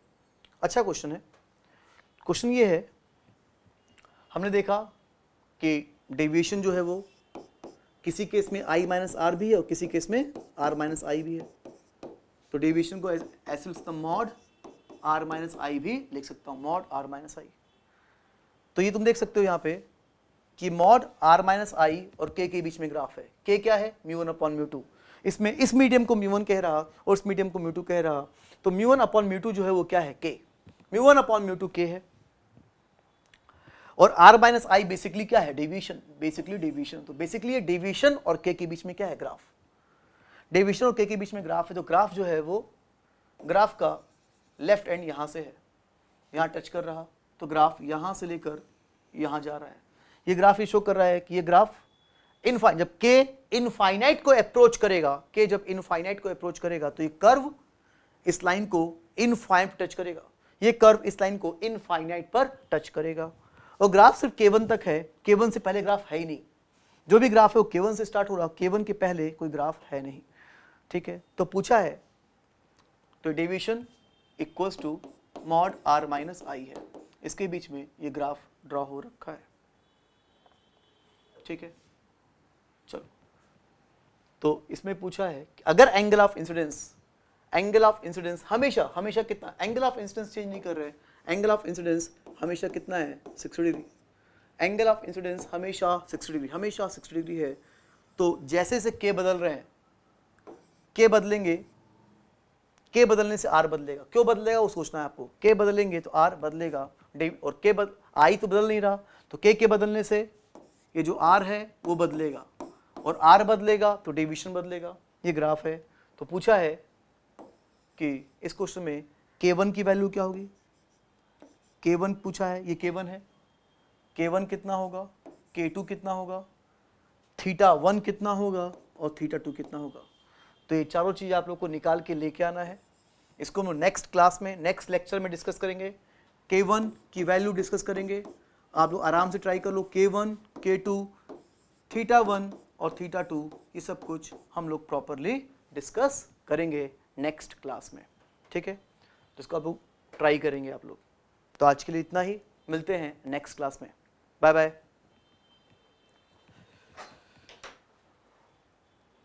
अच्छा क्वेश्चन है। क्वेश्चन ये है, हमने देखा कि डेविएशन जो है वो किसी केस में i माइनस आर भी है और किसी केस में r माइनस आई भी है। तो डेविएशन को ऐसे लिखता हूं, मॉड आर माइनस आई भी लिख सकता हूँ, मॉड आर माइनस आई। तो ये तुम देख सकते हो यहाँ पे कि मॉड आर माइनस आई और के बीच में ग्राफ है। के क्या है? म्यू1 अपॉन म्यू2। इसमें इस मीडियम को म्यू1 कह रहा और इस मीडियम को म्यू2 कह रहा, तो म्यू1 अपॉन म्यू2 जो है वो क्या है? के। म्यू1 अपॉन म्यू2 के है, और आर माइनस आई बेसिकली क्या है? Deviation, basically deviation. तो बेसिकली ये डेविएशन और के बीच में क्या है? ग्राफ। डेविएशन और के बीच में ग्राफ है, तो ग्राफ जो है वो, ग्राफ का लेफ्ट एंड यहां से है, यहां टच कर रहा, तो ग्राफ यहां से लेकर यहां जा रहा है। ये ग्राफ ये शो कर रहा है कि ये ग्राफ जब के इनफाइनाइट को अप्रोच करेगा, के जब इनफाइनाइट को अप्रोच करेगा तो ये कर्व इस लाइन को इनफाइनाइट टच करेगा, ये कर्व इस लाइन को इनफाइनाइट पर टच करेगा। और ग्राफ सिर्फ k1 तक है, k1 से पहले ग्राफ है ही नहीं। जो भी ग्राफ है वो k1 से स्टार्ट हो रहा, k1 के पहले कोई ग्राफ है नहीं। ठीक है, तो पूछा है, तो deviation equals to mod r minus i है, इसके बीच में ये ग्राफ ड्रॉ हो रखा है। ठीक है, चलो, तो इसमें पूछा है कि अगर एंगल ऑफ इंसिडेंस हमेशा हमेशा कितना, एंगल ऑफ इंसिडेंस चेंज नहीं कर रहे, एंगल ऑफ इंसिडेंस हमेशा कितना है? 60 डिग्री। एंगल ऑफ इंसिडेंस हमेशा 60 डिग्री, हमेशा 60 डिग्री है। तो जैसे से के बदल रहे हैं, के बदलेंगे, के बदलने से आर बदलेगा। क्यों बदलेगा वो सोचना है आपको। के बदलेंगे तो आर बदलेगा, और के आई तो बदल नहीं रहा, तो के बदलने से ये जो आर है वो बदलेगा, और आर बदलेगा तो डेविएशन बदलेगा। ये ग्राफ है। तो पूछा है कि इस क्वेश्चन में k1 की वैल्यू क्या होगी? k1 पूछा है, ये k1 है, k1 कितना होगा, k2 कितना होगा, θ1 कितना होगा और θ2 कितना होगा। तो ये चारों चीज आप लोग को निकाल के लेके आना है। इसको हम नेक्स्ट क्लास में, नेक्स्ट लेक्चर में डिस्कस करेंगे। k1 की वैल्यू डिस्कस करेंगे, आप लोग आराम से ट्राई कर लो। k1, k2, θ1 और θ2, ये सब कुछ हम लोग प्रॉपरली डिस्कस करेंगे नेक्स्ट क्लास में। ठीक है, तो इसको आप लोग ट्राई करेंगे आप लोग। तो आज के लिए इतना ही, मिलते हैं नेक्स्ट क्लास में। Bye bye.